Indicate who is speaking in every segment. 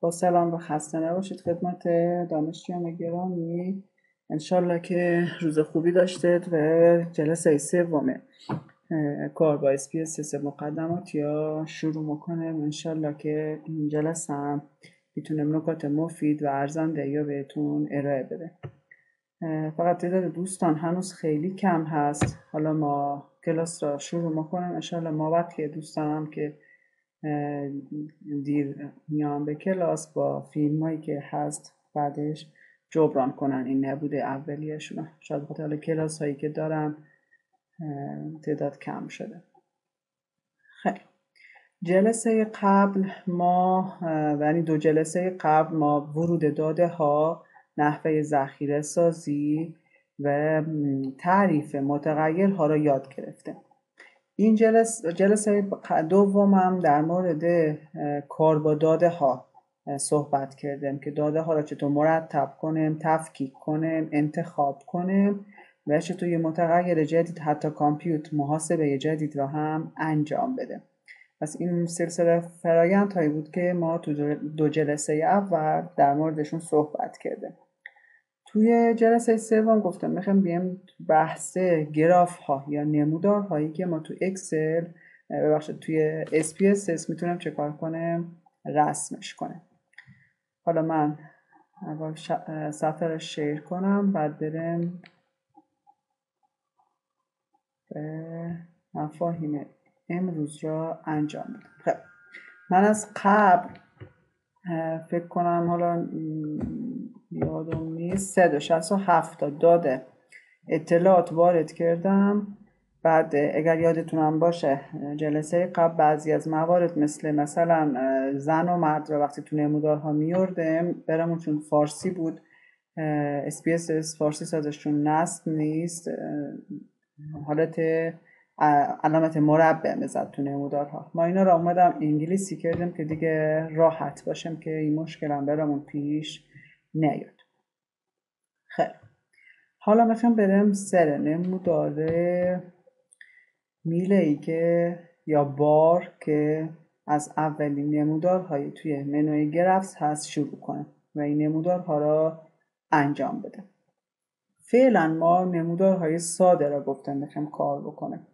Speaker 1: با سلام و خسته نباشید خدمت دانشجویان گرامی. انشالله که روز خوبی داشتید و جلسه سوم کار با SPS مقدمات یا شروع میکنم. انشالله که این جلسه هم میتونم نکات مفید و ارزنده یا بهتون ارائه بده. فقط تعداد دوستان هنوز خیلی کم هست. حالا ما کلاس را شروع میکنم. انشالله ما وقتی دوستانم که دیر میان به کلاس با فیلم هایی که هست بعدش جبران کنن این نبوده اولیه‌شون. شاید بخاطر کلاس هایی که دارم تعداد کم شده. خیلی جلسه قبل ما یعنی 2 جلسه قبل ما ورود داده ها، نحوه ذخیره سازی و تعریف متغیرها را یاد گرفتیم. این جلسه دومم در مورد کار با داده ها صحبت کردیم که داده ها را چطور مرتب کنیم، تفکیک کنیم، انتخاب کنیم و چطور یه متغیر جدید حتی کامپیوت محاسبه جدید را هم انجام بده. پس این سلسله فرایند هایی بود که ما تو 2 جلسه اول در موردشون صحبت کردیم. توی جلسه سوم گفتم میخوام بیام بحث گراف ها یا نمودار هایی که ما تو اکسل توی SPSS میتونم چه کار کنم، رسمش کنم. حالا من اول صفحه رو شیر کنم، بعد برم به مفاهیم امروز را انجام بدم. خب من از قبل فکر کنم حالا یادم نیست 367 تا داده اطلاعات وارد کردم. بعد اگر یادتونم باشه جلسه قبل بعضی از موارد مثلا زن و مرد را وقتی تو نمودارها میوردم برامون چون فارسی بود SPSS فارسی سازشون نصب نیست، حالت علامت مربع میزد تو نمودارها. ما اینا رو اومدم انگلیسی کردم که دیگه راحت باشم که این مشکل هم برامون پیش نیاد. خیلی حالا میخوام برم سر نمودار میله‌ای که یا بار که از اولین نمودارهای توی منوی گرافس هست شروع کنم و این نمودارها را انجام بدم. فعلا ما نمودارهای ساده را گفتم میخوام کار بکنم.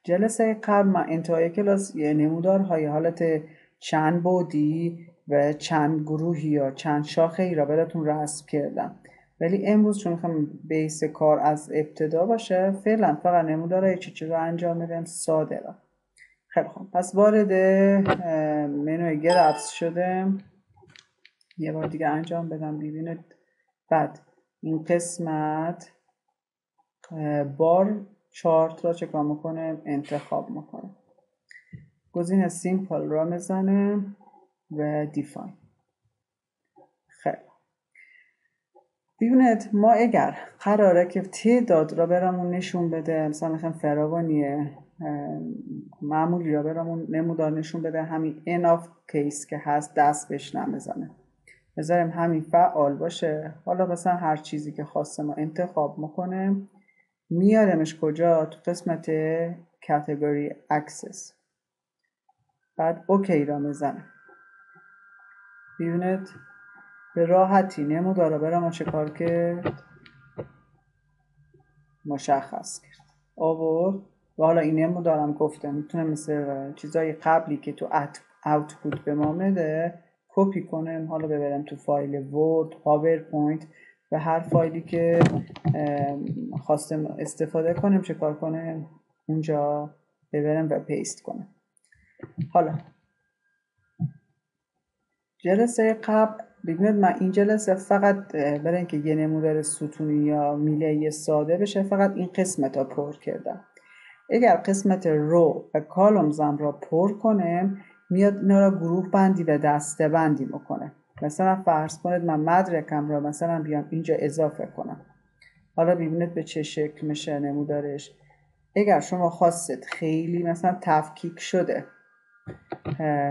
Speaker 1: جلسه قبل من انتهای کلاس یه نمودارهای حالت چند بعدی و چند گروهی یا چند شاخه‌ای را براتون رسم کردم، ولی امروز چون میخوام بیس کار از ابتدا باشه فعلا فقط نمودارهای چی رو انجام میدم ساده را. خیلی خوب، پس وارد منوی گرافس شدم. یه بار دیگه انجام بدم ببینید. بعد این قسمت بار چارت را چکار میکنم، انتخاب میکنم. گزینه سیمپل را میزنم و دیفاین. خیلی ببینید ما اگر قراره که تعداد را برامون نشون بده، مثلا میخوام فراوانی معمولی را برامون نمودار نشون بده، همین enough case که هست دست بهش نمیزنه، بذاریم همین فعال باشه. حالا مثلا هر چیزی که خواسته ما انتخاب میکنیم، میارمش کجا؟ تو قسمت category access. بعد اوکی را میزنم. ببینید به راحتی نمودار را برام چکار کرد، مشخص کرد، آورد. و حالا این نمودارم گفتم میتونم مثل چیزای قبلی که تو output به ما میده کپی کنم، حالا ببرم تو فایل ورد، پاورپوینت و هر فایلی که خواستم استفاده کنم چکار کنم اونجا ببرم و پیست کنم. حالا جلسه قبل ببینید من این جلسه فقط برای اینکه یه نمودار ستونی یا میله‌ای ساده بشه فقط این قسمت ها پر کردم. اگر قسمت رو و کالمزم را پر کنم میاد اینا را گروه بندی و دسته بندی میکنه. مثلا فرض کنید من مدرکم را مثلا بیام اینجا اضافه کنم. حالا ببینید به چه شکل میشه نمودارش. اگر شما خواستید خیلی مثلا تفکیک شده،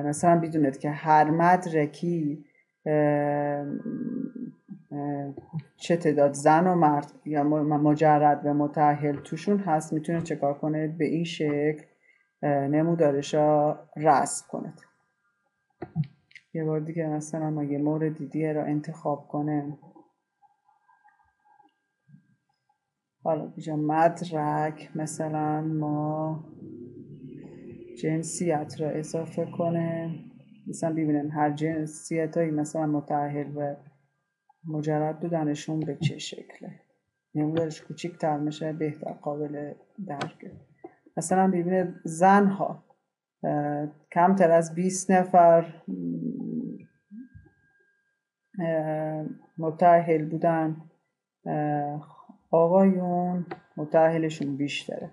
Speaker 1: مثلا بدونید که هر مدرکی چه تعداد زن و مرد یا مجرد و متأهل توشون هست، میتونید چکار کنید به این شکل نمودارش را رسم کنید. یه بار دیگه مثلا ما یه مورد دیگه رو انتخاب کنه. حالا بیجا مدرک مثلا ما جنسیت رو اضافه کنه. مثلا ببینیم هر جنسیت هایی مثلا متأهل و مجرد بودنشون به چه شکله. نمودارش کوچیک‌تر میشه بهتر قابل درکه. مثلا ببینید زن ها کمتر از 20 نفر متأهل بودن، آقایون متأهلشون بیشتره.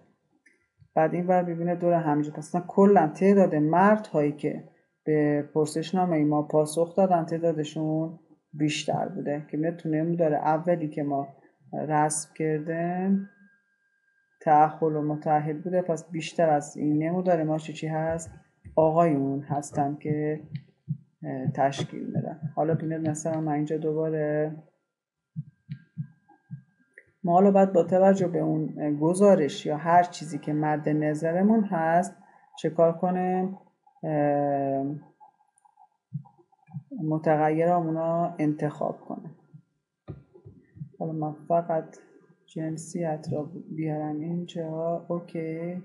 Speaker 1: بعد این ور ببینه دور همجه پس کلا تعداد مرد هایی که به پرسشنامه ما پاسخ دادن تعدادشون بیشتر بوده که ببینید تو نمودار اولی که ما رسم کردیم تأهل و متأهل بوده، پس بیشتر از این نمودار ما چی هست؟ آقایون هستن که تشکیل میدن. حالا ببینید مثلا من اینجا دوباره ما حالا باید با توجه به اون گزارش یا هر چیزی که مد نظرمون هست چه کار کنیم؟ متغیرامونا انتخاب کنیم. حالا من فقط جنسیت را بیارم اینجا. اوکی.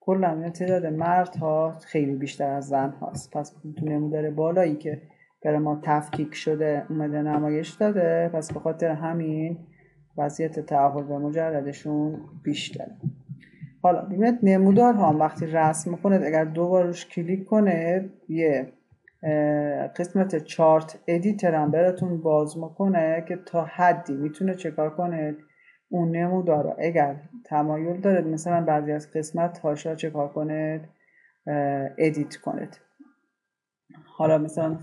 Speaker 1: کلا تعداد مردها خیلی بیشتر از زن هاست، پس تو نمودار بالایی که برای ما تفکیک شده اومده نمایش داده، پس به خاطر همین وضعیت تأهل به مجردشون بیشتره. حالا ببینید نمودار ها وقتی رسم کنید اگر دوبار روش کلیک کنید یه قسمت چارت ادیتر هم براتون باز میکنه که تا حدی میتونه چکار کنه اون نمودار رو اگر تمایل دارید مثلا بعضی از قسمت هاشا چکار کنید ادیت کنید. حالا مثلا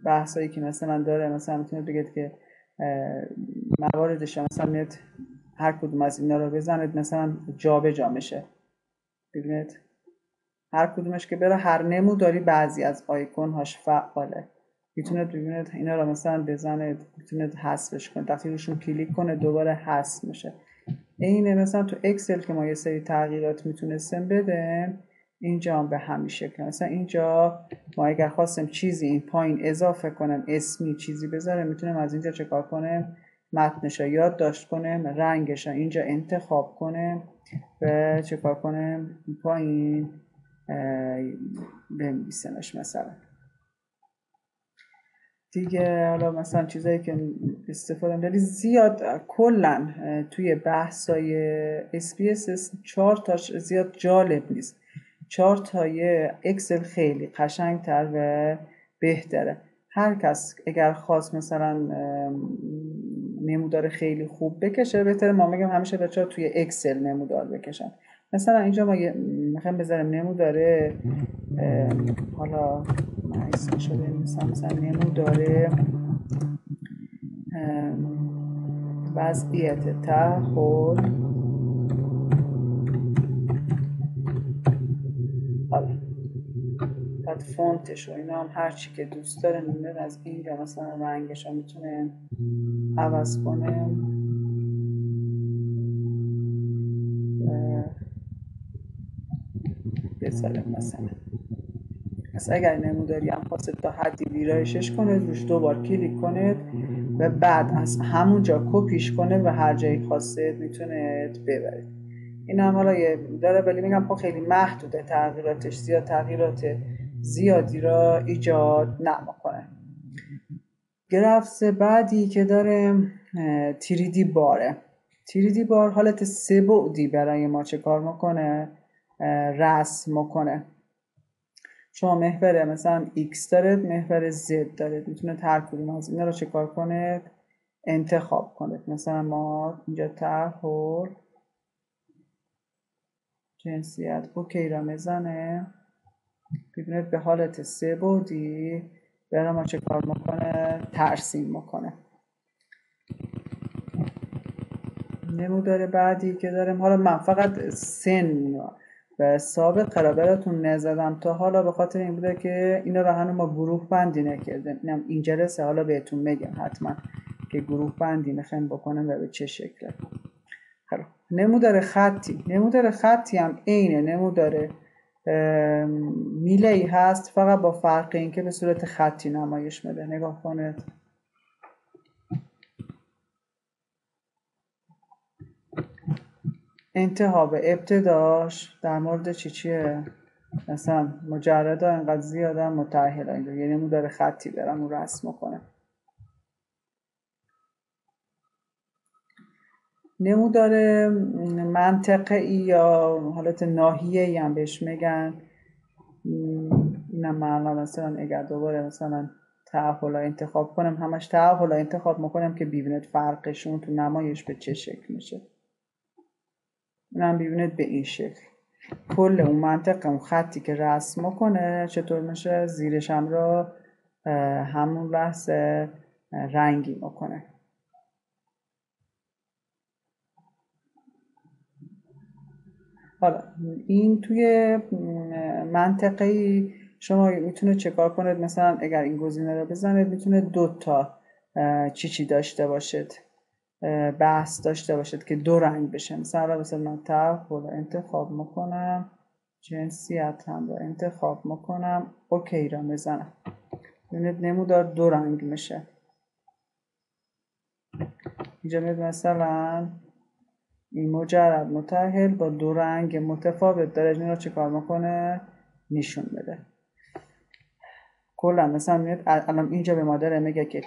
Speaker 1: بحثایی که مثلا داره مثلا میتونید بگید که مواردش مثلا هر کدوم از اینا رو بزنید مثلا جابجا میشه. ببینید هر کدومش که بره هر نموداری بعضی از آیکون هاش فعاله. میتونید ببینید اینا رو مثلا بزنید، میتونید حذفش کنید، وقتی روشون کلیک کنه دوباره حذف میشه. اینه مثلا تو اکسل که ما یه سری تغییرات میتونستیم بدیم اینجا هم به همین شکل. مثلا اینجا ما اگر خواستیم چیزی این پایین اضافه کنیم اسمی چیزی بذاریم میتونیم از اینجا چکار کنیم متنش رو یادداشت کنیم، رنگش رو اینجا انتخاب کنیم و چکار کنیم پایین بنویسمش مثلا دیگه. حالا مثلا چیزایی که استفاده می‌کنم زیاد کلا توی بحثای SPSS 4 تاش زیاد جالب نیست. 4 تای اکسل خیلی قشنگتر و بهتره. هر کس اگر خواست مثلا نمودار خیلی خوب بکشه بهتره ما میگم همیشه بچه‌ها توی اکسل نمودار بکشن. مثلا اینجا ما میخوایم بذاریم نموداره حالا من اسمشو بنویسم مثلا نموداره وضعیت تأهل. حالا بعد فونتش و اینا هم هر چی که دوست داره میمونه از اینجا مثلا رنگش رو میتونه عوض کنه. بذاریم مثلا پس اگر نموداری هم خواستید تا حدی ویرایشش کنید روش دوبار کلیک کنید و بعد از همونجا کپیش کنید و هر جایی خواستید میتونید ببرید. این هم حالا داره ولی میگم خب خیلی محدوده تغییراتش، زیاد تغییرات زیادی را ایجاد نمیکنه. گرافس بعدی که داره 3D باره. 3D بار حالت 3 بعدی برای ما چه کار میکنه رسم میکنه. شما محور مثلا X دارید محور Z دارید میتونید هر کدوم از اینا رو چه کار کنید انتخاب کنید. مثلا ما اینجا تأهل جنسیت اوکی را میزنه ببینید به حالت 3 بعدی برای ما چه کار میکنه ترسیم میکنه. نمودار بعدی که داریم حالا من فقط سن و سابق را براتون نزدم تا حالا به خاطر این بوده که اینا رو هنوز ما گروه بندی نکردیم. اینم این جلسه حالا بهتون میگم حتما که گروه بندی میخوایم بکنم و به چه شکله. نمودار خطی هم عین نمودار میله‌ای هست، فقط با فرق این که به صورت خطی نمایش میده. نگاه کنید. انتها به ابتداش در مورد چیه؟ مثلا مجردا اینقدر زیادن، متأهل اینجا یه نمودار خطی برم اون رسم کنم. نمودار منطقه‌ای یا حالت ناحیه‌ای هم بهش میگن. اینم معنا مثلا اگر دوباره مثلا تعهل انتخاب کنم، همش تعهل انتخاب میکنم که ببینید فرقشون تو نمایش به چه شکل میشه. اینم ببینید به این شکل کل اون منطقه، اون خطی که رسم میکنه چطور میشه، زیرش هم رو همون لحظه رنگی میکنه. حالا این توی منطقه‌ای شما میتونه چکار کنید، مثلا اگر این گزینه رو بزنید میتونه 2 تا چی داشته باشید، بحث داشته باشید که 2 رنگ بشه. مثلا من تعهل انتخاب میکنم، جنسیت هم رو انتخاب میکنم، اوکی را میزنم. ببینید نمودار 2 رنگ میشه. اینجا میاد مثلا این مجرد متأهل با 2 رنگ متفاوت داره، این رو چه کار میکنه؟ نشون بده. کلا مثلا میاد الان اینجا به ما داره میگه که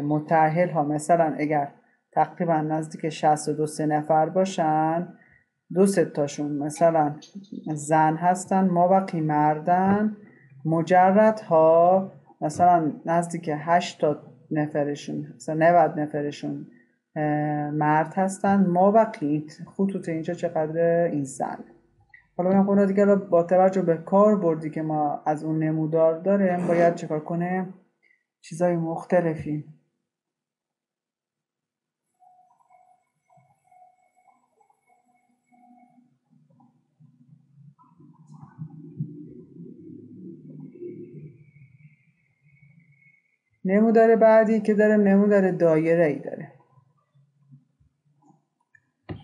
Speaker 1: متأهل ها مثلا اگر تقریبا نزدیک 62 نفر باشن، 2 تاشون مثلا زن هستن، ما بقی مردن. مجرد ها مثلا نزدیک 80 نفرشون، مثلا 90 نفرشون مرد هستن، ما بقی خطوط اینجا چقدر این زن. حالا این قانون دیگه رو با توجه به کار بردی که ما از اون نمودار داریم باید چکار کنه؟ چیزای مختلفی نمودار بعدی که داره نمودار دایره ای داره.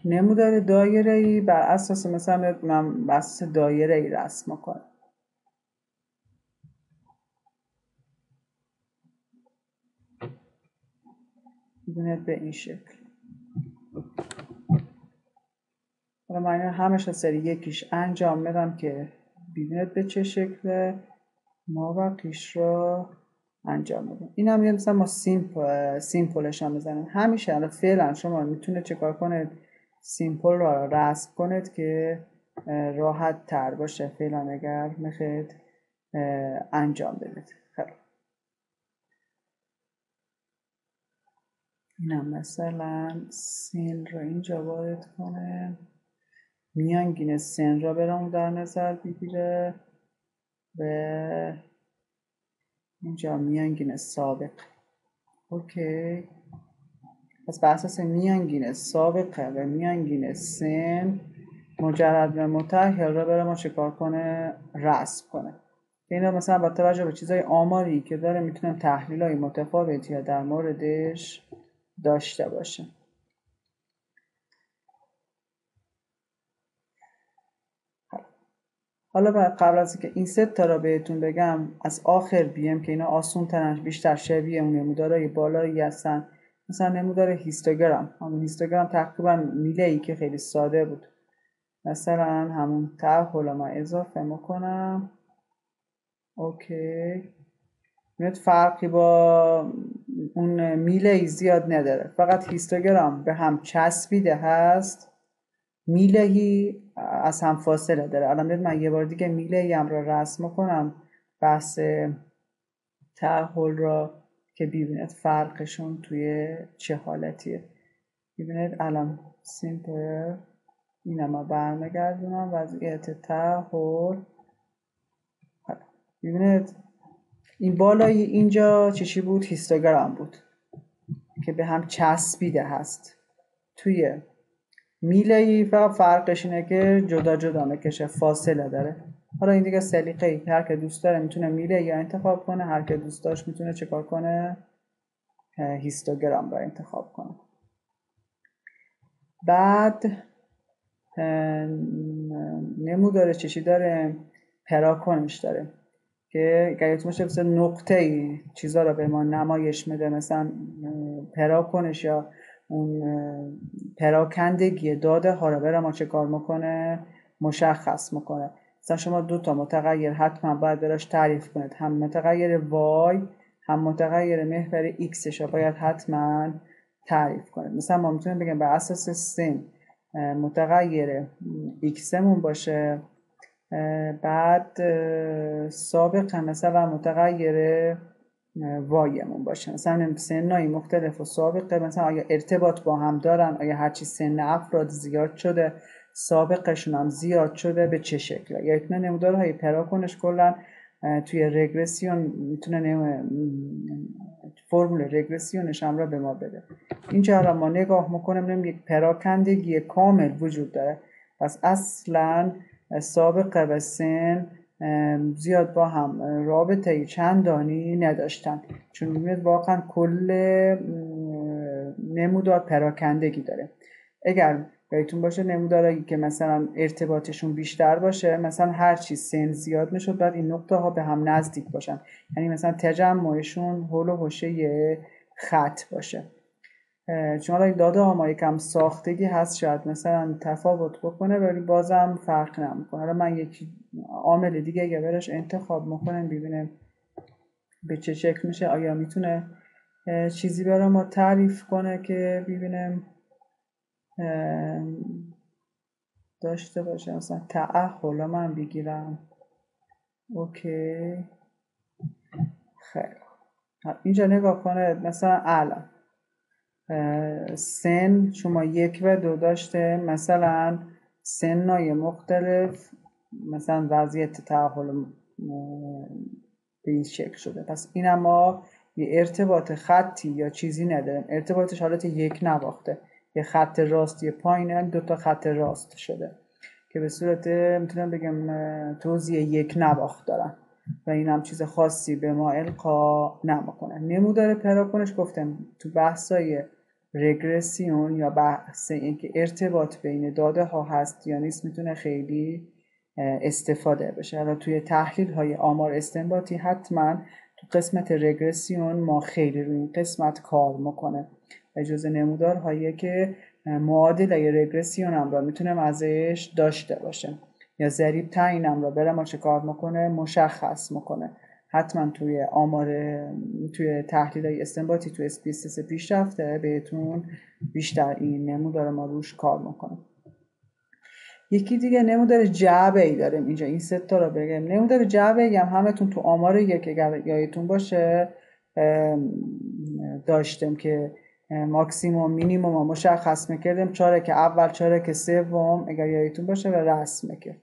Speaker 1: نمودار دایره ای بر اساس مثلا من بر اساس دایره ای رسم کنم. ببینید به این شکل. حالا من همش از سری یکیش انجام میدم که ببینید به چه شکله، ما بقیش رو انجام بدیم. این هم مثلا ما سیمپلش هم بزنیم. همیشه الان فعلا شما میتونه چکار کنید، سیمپل را رسم کنید که راحت تر باشه فعلا اگر میخواید انجام بدید. خیلی اینم مثلا سین رو اینجا وارد کنه، میانگین سن را برام در نظر بگیره و اینجا میانگین سابق. اوکی، پس بر اساس میانگین سابقه و میانگین سن مجرد و متأهل را برای ما چکار کنه؟ رسم کنه. اینا مثلا با توجه به چیزای آماری که داره میتونم تحلیل های متفاوتی در موردش داشته باشه. حالا قبل از اینکه این 3 تا را بهتون بگم از آخر بیم که اینا آسون ترن، بیشتر شبیه اون نمودارهای بالایی هستن. مثلا نمودار هیستوگرام، همون هیستوگرام تقریبا میله‌ای که خیلی ساده بود. مثلا همون تعهل ما اضافه میکنم. اوکی، میاد فرقی با اون میله‌ای زیاد نداره، فقط هیستوگرام به هم چسبیده هست، میلهی از هم فاصله داره. الان بیاد من یه بار دیگه میلهی هم را رسم کنم، بحث تعهل را که ببینید فرقشون توی چه حالتیه. ببینید الان سیمپل اینم ما برمیگردونم وضعیت تعهل. ببینید این بالای اینجا چی بود؟ هیستوگرام بود که به هم چسبیده هست. توی میله‌ای فقط فرقش اینه که جدا جدا میکشه، فاصله داره. حالا این دیگه سلیقه‌ای، هر که دوست داره میتونه میله یا انتخاب کنه، هر که دوست داشت میتونه چیکار کنه؟ هیستوگرام را انتخاب کنه. بعد نمودار چی داره؟ پراکنش داره که اگر یادتون باشه مثلا نقطه‌ای چیزا رو به ما نمایش میده، مثلا پراکنش یا اون پراکندگی داده ها رو برای ما چه کار میکنه؟ مشخص میکنه. مثلا شما دو تا متغیر حتما باید براش تعریف کنید، هم متغیر y هم متغیر محور x رو باید حتما تعریف کنید. مثلا ما میتونیم بگیم بر اساس سن متغیر x مون باشه، بعد سابق مثلا متغیر y مون باشه. مثلا سنای مختلف و سابقه مثلا آیا ارتباط با هم دارن، آیا هرچی سن افراد زیاد شده سابقشون هم زیاد شده، به چه شکل. یا ایتونه نمودارهای پراکنش کلا توی رگرسیون میتونه فرمول رگرسیونش هم را به ما بده. اینجا را ما نگاه میکنیم یک پراکندگی کامل وجود داره، پس اصلا سابقه و سن زیاد با هم رابطه چندانی نداشتن، چون میبینید واقعا کل نمودار پراکندگی داره. اگر یادتون باشه نمودارهایی که مثلا ارتباطشون بیشتر باشه، مثلا هر چی سن زیاد میشد بعد این نقطه ها به هم نزدیک باشن، یعنی مثلا تجمعشون حول و حوشه یه خط باشه. چون حالا این داده ها ما یکم ساختگی هست، شاید مثلا تفاوت بکنه ولی بازم فرق نمیکنه. حالا من یک عامل دیگه اگه برش انتخاب میکنم ببینیم به چه شکل میشه، آیا میتونه چیزی برای ما تعریف کنه که ببینیم داشته باشه. مثلا تعهل من بگیرم. اوکی، خیلی اینجا نگاه کنه. مثلا الان سن شما 1 و 2 داشته، مثلا سنای مختلف مثلا وضعیت تعهل به این شکل شده، پس این ما یه ارتباط خطی یا چیزی نداریم، ارتباطش حالت یک نواخته، یه خط راست یه پایین، دو تا خط راست شده که به صورت میتونم بگم توزیع یک نواخت دارن و این هم چیز خاصی به ما القا نمیکنه. نمودار پراکنش گفتم تو بحثای رگرسیون یا بحث اینکه ارتباط بین داده ها هست یا نیست میتونه خیلی استفاده بشه. حالا توی تحلیل های آمار استنباطی حتما تو قسمت رگرسیون ما خیلی روی این قسمت کار میکنه و جزء نمودارهایی که معادله رگرسیون هم را میتونم ازش داشته باشه یا ضریب تعیینم را برای ما چه کار میکنه؟ مشخص میکنه. حتما توی آمار توی تحلیل های استنباطی توی اسپیسیس پیشرفته بهتون بیشتر این نمودار ما روش کار میکنه. یکی دیگه نمودار جعبه ای داریم اینجا، این سه تا رو بگم. نمودار جعبه ای هم همتون تو آمار یک اگر یادتون باشه داشتیم که ماکسیموم مینیموم مشخص میکردیم، چارک اول چارک سوم اگر یادتون باشه و رسم میکرد.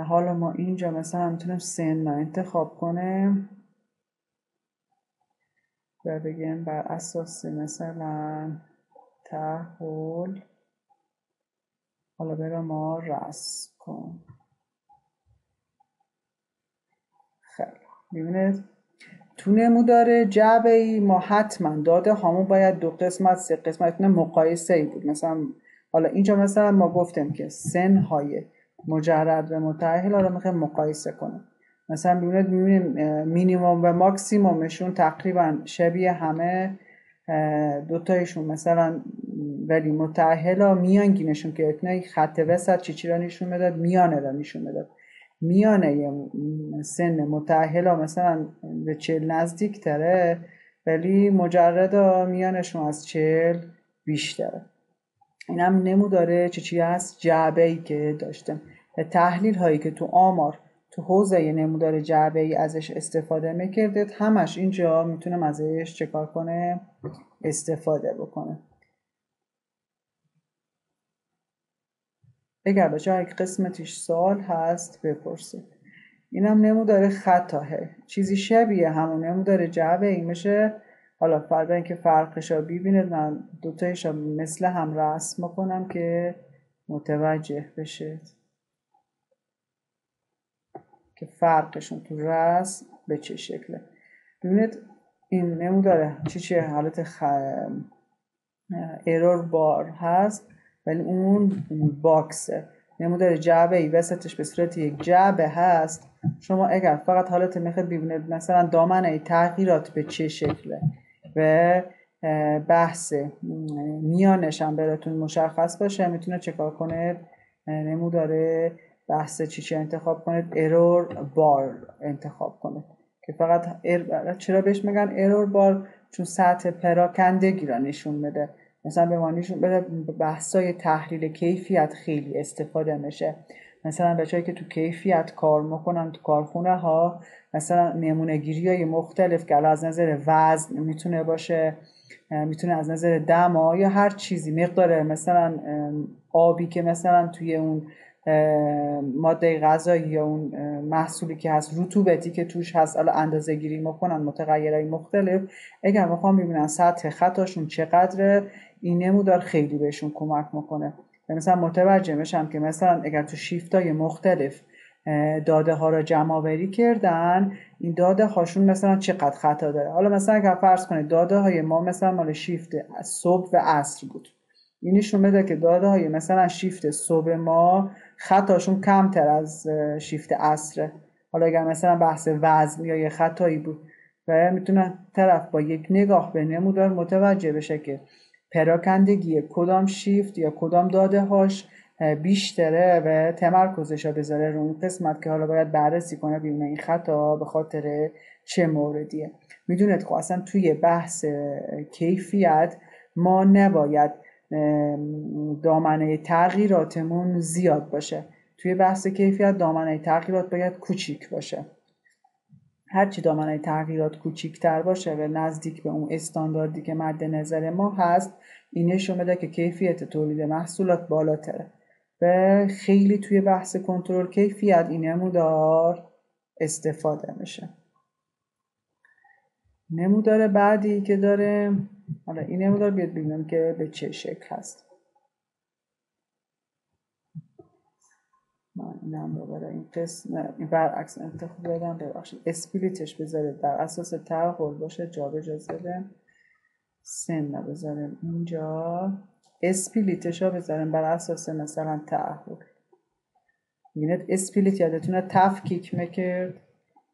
Speaker 1: حالا ما اینجا مثلا میتونیم سن رو انتخاب کنیم و بگیم بر اساس مثلا تعهل حالا برای ما رسم کن. خیلی میبینید تو نمودار جعبه ای ما حتما داده هامون باید دو قسمت سه قسمت مقایسه ای بود. مثلا حالا اینجا مثلا ما گفتیم که سن های مجرد و متأهل رو میخوایم مقایسه کنیم. مثلا میبینیم مینیموم و ماکسیمومشون تقریبا شبیه همه، دوتایشون مثلا ولی متأهل ها میانگینشون که اتنای خط وسط چی را نشون میداد؟ میانه را نشون میداد. میانه سن متأهل ها مثلا به 40 نزدیک تره ولی مجرد ها میانشون از 40 بیشتره. این هم نموداره چی هست؟ جعبه ای که داشتم. تحلیل هایی که تو آمار تو حوزه نمودار جعبه ای ازش استفاده میکردید همش اینجا میتونم ازش چکار کنه؟ استفاده بکنه. اگر بچه ها یک قسمتش سوال هست بپرسید. این هم نمودار خطاهه، چیزی شبیه همون نمودار جعبه ای میشه. حالا فردا اینکه فرقش رو ببینید، من دوتایش رو مثل هم رسم کنم که متوجه بشید که فرقشون تو رسم به چه شکله. ببینید این نمودار چیه حالت ایرور بار هست، ولی اون باکسه. نمودار جعبه‌ای وسطش به صورت یک جعبه هست. شما اگر فقط حالت میخواد ببینید مثلا دامنه تغییرات به چه شکله و بحث میانش هم براتون مشخص باشه، میتونه چکار کنید نمودار بحث چی انتخاب کنید، ارور بار انتخاب کنید که فقط چرا بهش میگن ارور بار؟ چون سطح پراکندگی را نشون بده. مثلا به ما نشون بده بحثای تحلیل کیفیت خیلی استفاده میشه. مثلا بچه‌ای که تو کیفیت کار میکنن تو کارخونه ها، مثلا نمونه گیری های مختلف که از نظر وزن میتونه باشه، میتونه از نظر دما یا هر چیزی، مقدار مثلا آبی که مثلا توی اون ماده غذایی یا اون محصولی که هست، رطوبتی که توش هست، حالا اندازه گیری میکنن متغیرهای مختلف. اگر میخوام ببینن سطح خطاشون چقدره، این نمودار خیلی بهشون کمک میکنه. مثلا متوجه میشم که مثلا اگر تو شیفتای مختلف داده ها را جمع آوری کردن، این داده هاشون مثلا چقدر خطا داره. حالا مثلا اگر فرض کنید داده های ما مثلا مال شیفت صبح و عصر بود، این نشون میده که داده های مثلا شیفت صبح ما خطاشون کمتر از شیفت عصره. حالا اگر مثلا بحث وزن یا یه خطایی بود، و میتونه طرف با یک نگاه به نمودار متوجه بشه که پراکندگی کدام شیفت یا کدام داده هاش بیشتره و تمرکزش رو بذاره رو اون قسمت که حالا باید بررسی کنه ببینه این خطا به خاطر چه موردیه. میدونید خب اصلا توی بحث کیفیت ما نباید دامنه تغییراتمون زیاد باشه. توی بحث کیفیت دامنه تغییرات باید کوچیک باشه. هرچی دامنه تغییرات کوچیک‌تر باشه و نزدیک به اون استانداردی که مد نظر ما هست، این نشون میده که کیفیت تولید محصولات بالاتره. و خیلی توی بحث کنترل کیفیت این نمودار استفاده میشه. نمودار بعدی که داره، حالا این نمودار بیاد ببینیم که به چه شکل هست. من اینم رو برای این قسم این برعکس انتخاب دادم، ببخشید اسپلیتش بذارید بر اساس تعهل باشه، جابجا زده سن بذاریم اینجا، اسپلیتش ها بذاریم بر اساس مثلا تعهل. میبینید اسپلیت یادتونه تفکیک میکرد،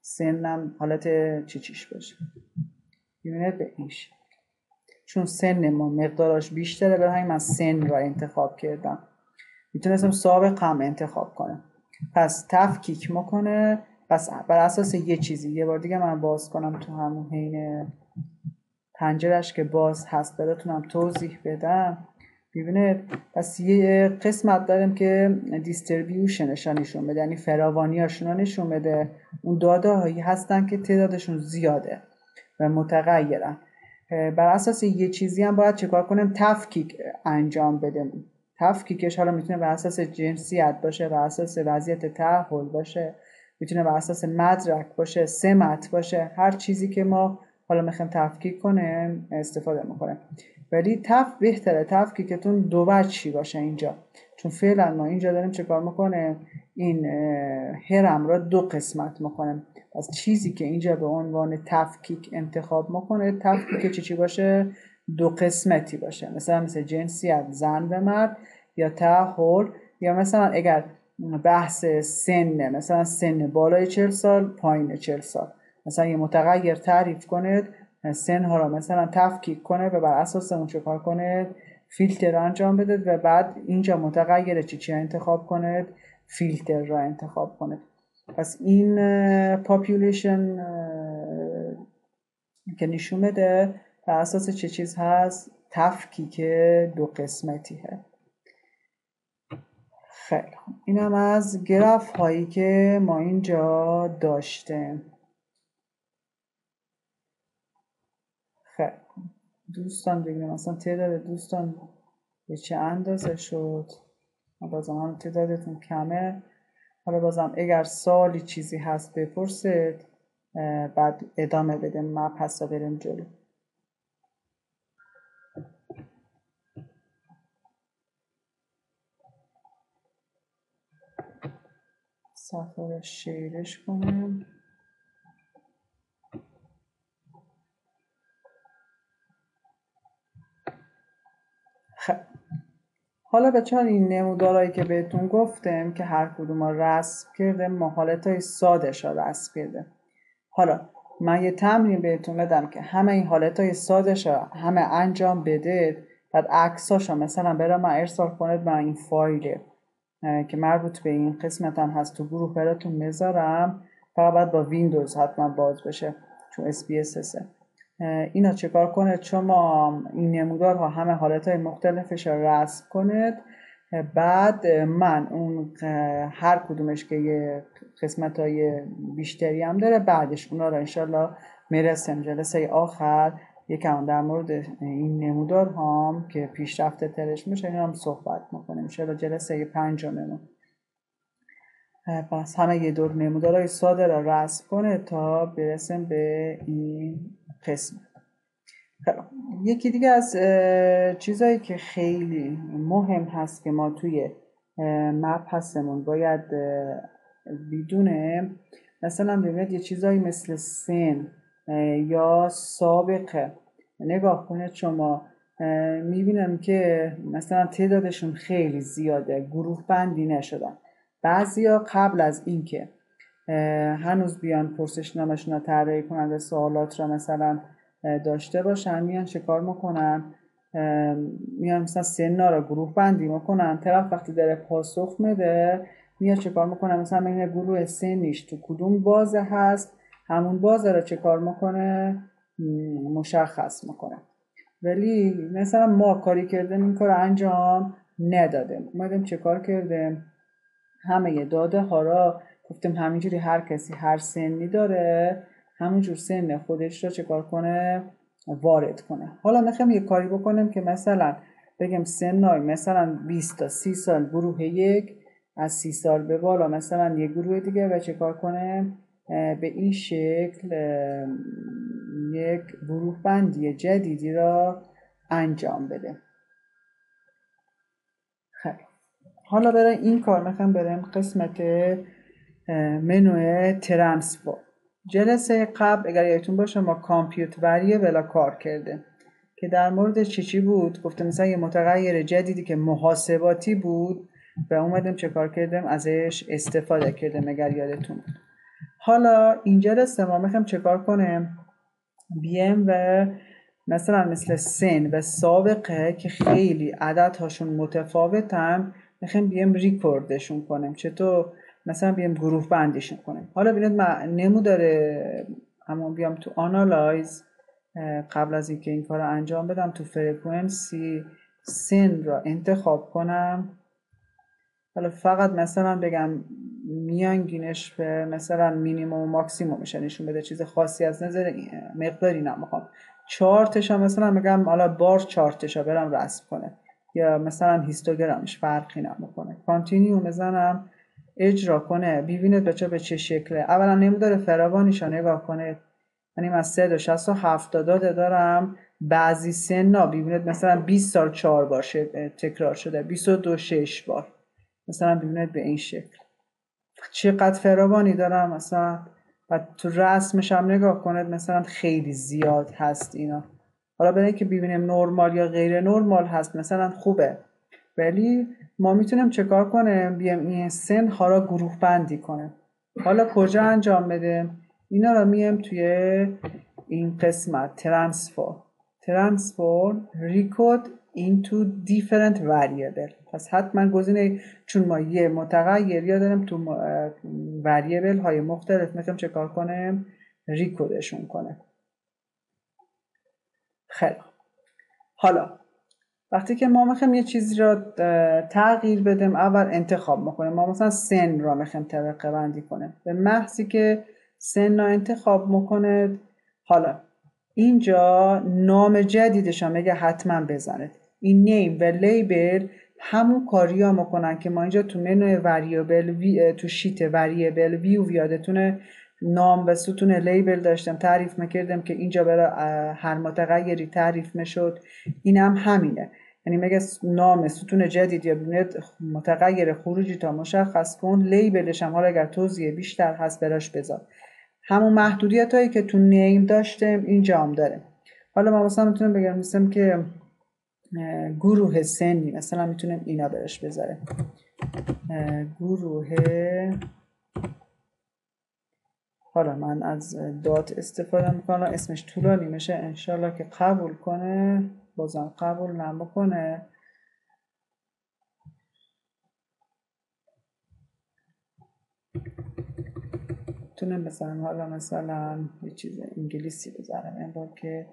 Speaker 1: سنم حالت چیش باشه. میبینید به این شکل، چون سن ما مقدارش بیشتره برای همین من سن را انتخاب کردم. میتونستم سابق هم انتخاب کنم. پس تفکیک میکنه، پس بر اساس یه چیزی. یه بار دیگه من باز کنم تو همون حین پنجرش که باز هست براتونم توضیح بدم. ببینید پس یه قسمت داریم که دیستریبیوشنش نشون بده، یعنی فراوانیاشون نشون بده. اون داده هایی هستن که تعدادشون زیاده و متغیرن. بر اساس یه چیزی هم باید چیکار کنیم؟ تفکیک انجام بدیم. تفکیکش حالا میتونه بر اساس جنسیت باشه، بر اساس وضعیت تعهل باشه، میتونه بر اساس مدرک باشه، سمت باشه، هر چیزی که ما حالا میخوایم تفکیک کنیم استفاده میکنیم. ولی بهتره تفکیکتون دو وجهی باشه اینجا، چون فعلا ما اینجا داریم چه کار میکنه؟ این هرم را دو قسمت میکنیم. از چیزی که اینجا به عنوان تفکیک انتخاب میکنه، تفکیک چی باشه؟ دو قسمتی باشه، مثل جنسیت زن و مرد، یا تعهل، یا مثلا اگر بحث سن، مثلا سن بالای 40 سال پایین 40 سال، مثلا یه متغیر تعریف کنید، سن ها را مثلا تفکیک کنه و بر اساس اون چه کار کنه؟ فیلتر انجام بدید و بعد اینجا متغیر چی انتخاب کنید؟ فیلتر را انتخاب کنید. پس این پاپولیشن که نشون بده بر اساس چه چیز هست؟ تفکیک دو قسمتی هست. خیلی خوب، این هم از گراف هایی که ما اینجا داشتیم. خیلی دوستان بگیریم مثلا تعداد دوستان به چه اندازه شد. بازم هم تعدادتون کمه. حالا بازم اگر سوالی چیزی هست بپرسید، بعد ادامه بدیم مبحث رو بریم جلو. صفحه رو شیرش کنم. خب حالا بچه‌ها این نمودارهایی که بهتون گفتم که هر کدوم رو رسم کرده ما حالتهای سادش رو رسم کرده. حالا من یه تمرین بهتون بدم که همه این حالتهای سادش رو همه انجام بدید، بعد عکساشو مثلا برام ارسال کنید من این فایل که مربوط به این قسمت هم هست تو گروه براتون میذارم، فقط باید با ویندوز حتما باز بشه چون SPSS. اینا چکار کنید شما این نمودارها همه حالتهای مختلفش رو رسم کنید، بعد من اون هر کدومش که یه قسمت‌های بیشتری هم داره بعدش اونا رو انشالله میرسیم جلسه آخر یکم در مورد این نمودار هم که پیشرفته ترش میشه اینا هم صحبت میکنیم انشالله جلسه 5. پس همه یه دور نمودارهای ساده رو رسم کنه تا برسیم به این قسم. یکی دیگه از چیزایی که خیلی مهم هست که ما توی مبحثمون باید بدونه، مثلا ببینید یه چیزایی مثل سن یا سابقه نگاه کنید شما میبینم که مثلا تعدادشون خیلی زیاده، گروه بندی نشدن. بعضیا قبل از اینکه هنوز بیان پرسشنامه‌شون رو طراحی کنن و سوالات رو مثلا داشته باشن میان چه کار میکنن، میان مثلا سنا رو گروه بندی میکنن. طرف وقتی داره پاسخ میده میاد چه کار میکنه مثلا ببینه گروه سنیش تو کدوم بازه هست، همون بازه رو چه کار میکنه مشخص میکنه. ولی مثلا ما کاری کردیم این کار انجام ندادیم، اومدیم چه کار کردیم همه داده ها را گفتیم همینجوری هر کسی هر سنی داره همونجور سن خودش رو چکار کنه وارد کنه. حالا میخوام یه کاری بکنیم که مثلا بگم سنای مثلا 20 تا 30 سال گروه یک، از 30 سال به بالا مثلا یه گروه دیگه و چکار کنه به این شکل یک گروه بندی جدیدی را انجام بده. خیلی حالا برای این کار میخوام بریم قسمت منوی ترانسفور. جلسه قبل اگر یادتون باشه ما کامپیوت وریبل کار کرده که در مورد چی بود گفتم مثلا یه متغیر جدیدی که محاسباتی بود و اومدیم چه کار کردیم ازش استفاده کردیم اگر یادتون بود. حالا این جلسه ما میخوام چه کار کنیم بیم و مثلا مثل سن و سابقه که خیلی عددهاشون متفاوتن میخوایم بیم ریکوردشون کنیم. چطور؟ مثلا بیم گروه بندیشون کنیم. حالا ببینید من نموداره اما بیام تو آنالایز قبل از اینکه این کار رو انجام بدم تو فرکانسی سن را انتخاب کنم. حالا فقط مثلا بگم میانگینش به مثلا مینیموم و ماکسیمومش نشون بده، چیز خاصی از نظر مقداری نمیخوام. چارتش هم مثلا بگم حالا بار چارتش رو برم رسم کنه یا مثلا هیستوگرامش فرقی نمیکنه. کانتینیو بزنم اجرا کنه. ببینید بچه به چه شکله. اولا نمودار فراوانیش رو نگاه کنید، یعنی من 367 داده دارم. بعضی سنا ببینید مثلا 20 سال 4 بار تکرار شده، 22 6 بار مثلا ببینید به این شکل چقدر فراوانی دارم. مثلا و تو رسمش هم نگاه کنید مثلا خیلی زیاد هست اینا. حالا برای اینکه ببینیم نرمال یا غیر نرمال هست مثلا خوبه، ولی ما میتونیم چه کار کنیم بیام این سن ها را گروه بندی کنیم. حالا کجا انجام بده اینا را میم توی این قسمت ترانسفور ریکورد into different variable. پس حتما گزینه چون ما یه متغیر یا داریم تو وریبل های مختلف میخوایم چه کار کنیم ریکوردشون کنه. خیلی حالا وقتی که ما میخوایم یه چیزی را تغییر بدیم اول انتخاب میکنیم. ما مثلا سن را میخوایم طبقه بندی کنیم. به محضی که سن را انتخاب میکنید حالا اینجا نام جدیدش هم میگه حتما بزنید. این نیم و لیبل همون کاری ها میکنن که ما اینجا تو منوی وریبل تو شیت وریبل ویو یادتونه نام و ستون لیبل داشتم تعریف میکردم که اینجا برای هر متغیری تعریف میشد. این هم همینه، یعنی میگه نام ستون جدید یا ببینید متغیر خروجی تا مشخص کن، لیبلش هم حالا اگر توضیح بیشتر هست براش بذار. همون محدودیت هایی که تو نیم داشتیم اینجا هم داره. حالا ما مثلا میتونم بگم مثلا که گروه سنی مثلا میتونیم اینا برش بذاره. گروه، حالا من از دات استفاده میکنم، اسمش طولانی میشه، انشالله که قبول کنه. بازم قبول نمیکنه. میتونم بزنم حالا مثلا یه چیز انگلیسی بزنم این بار که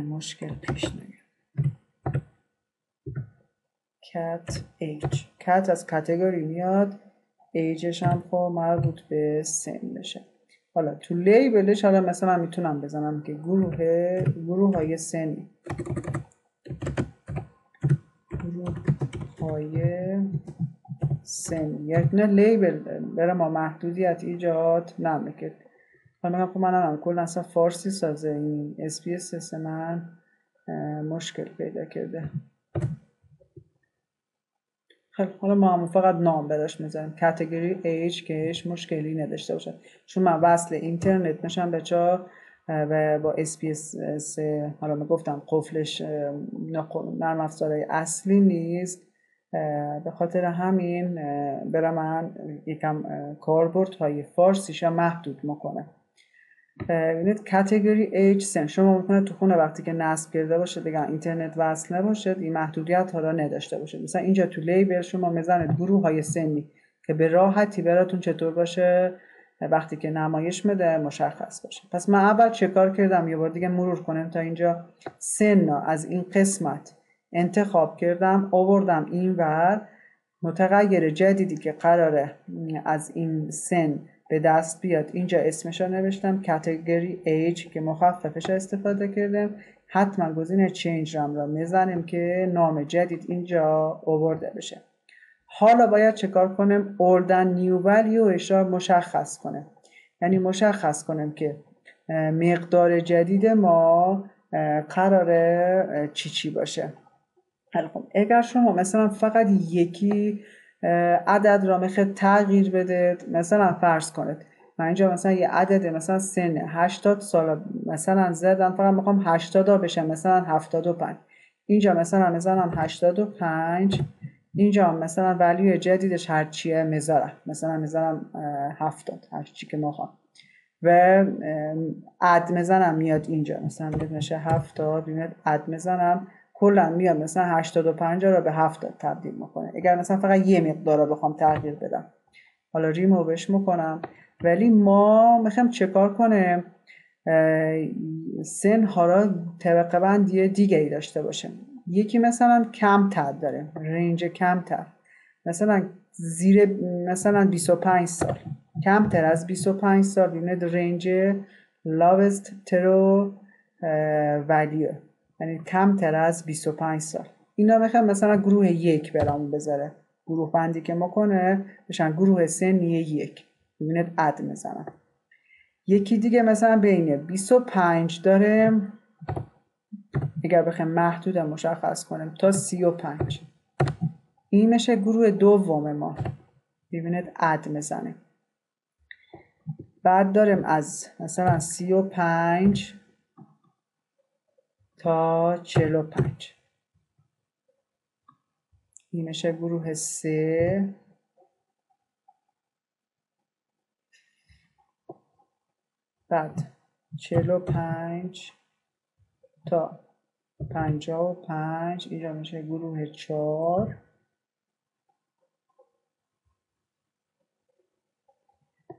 Speaker 1: مشکل پیش نگه. کت ایج، کت از کاتگوری میاد، ایجش هم خب مربوط به سن بشه. حالا تو لیبلش حالا مثلا میتونم بزنم که گروه های سنی، گروه های سنی، یک نه لیبل برای ما محدودیت ایجاد نمیکرد. حالا میگم خب من کلا اصلا فارسی سازه این SPSS من مشکل پیدا کرده. خب حالا ما هم فقط نام براش میذاریم، کاتگوری ایج که ایش مشکلی نداشته باشه، چون من وصل اینترنت میشم بچا و با SPSS حالا من گفتم قفلش نرم افزارهای اصلی نیست، به خاطر همین برای من یکم کاربردهای فارسیش محدود میکنه. ببینید کاتگوری ایج سن، شما ممکنه تو خونه وقتی که نصب کرده باشه بگن اینترنت وصل نباشه این محدودیت ها را نداشته باشه. مثلا اینجا تو لیبل شما میزنید گروه های سنی که به راحتی براتون چطور باشه وقتی که نمایش میده مشخص باشه. پس من اول چه کار کردم، یه بار دیگه مرور کنم تا اینجا سن از این قسمت انتخاب کردم، آوردم این ور متغیر جدیدی که قراره از این سن به دست بیاد اینجا اسمش رو نوشتم کاتگوری ایج که مخففش استفاده کردم. حتما گزینه چینج را میزنیم که نام جدید اینجا آورده بشه. حالا باید چکار کنیم؟ اوردن نیو ولیوش را مشخص کنیم، یعنی مشخص کنیم که مقدار جدید ما قراره چی باشه. خب اگر شما مثلا فقط یکی عدد را میخواید تغییر بدید، مثلا فرض کنید من اینجا مثلا یه عدد مثلا سن 80 سال مثلا زدم، فقط میخوام 80 بشه مثلا 75، اینجا مثلا میزنم 85، اینجا مثلا ولیو جدیدش هر چیه میذارم، مثلا میذارم 70 هر چی که میخوام و اد میزنم میاد اینجا مثلا میشه 70 میاد اد میزنم کلا میاد مثلا 85 رو به 70 تبدیل میکنه. اگر مثلا فقط یه مقدار رو بخوام تغییر بدم حالا ریمووش میکنم، ولی ما میخوام چکار کنیم سن ها را طبقه بندی دیگه ای داشته باشه. یکی مثلا کمتر داره، رنج کمتر، مثلا زیر مثلا 25 سال، کمتر از 25 سال ببینید رنج lowest true value، یعنی کمتر از 25 سال. اینا میخوام مثلا گروه یک برامون بذاره، گروه بندی که میکنه بشن گروه سنی یک، ببینید اد میزنم. یکی دیگه مثلا بین 25 داره، اگر بخوایم محدود مشخص کنیم تا 35، این میشه گروه دوم ما، ببینید اد میزنیم. بعد داریم از مثلا 35 تا 45، این میشه گروه 3. بعد 45 تا 55 اینجا میشه گروه 4.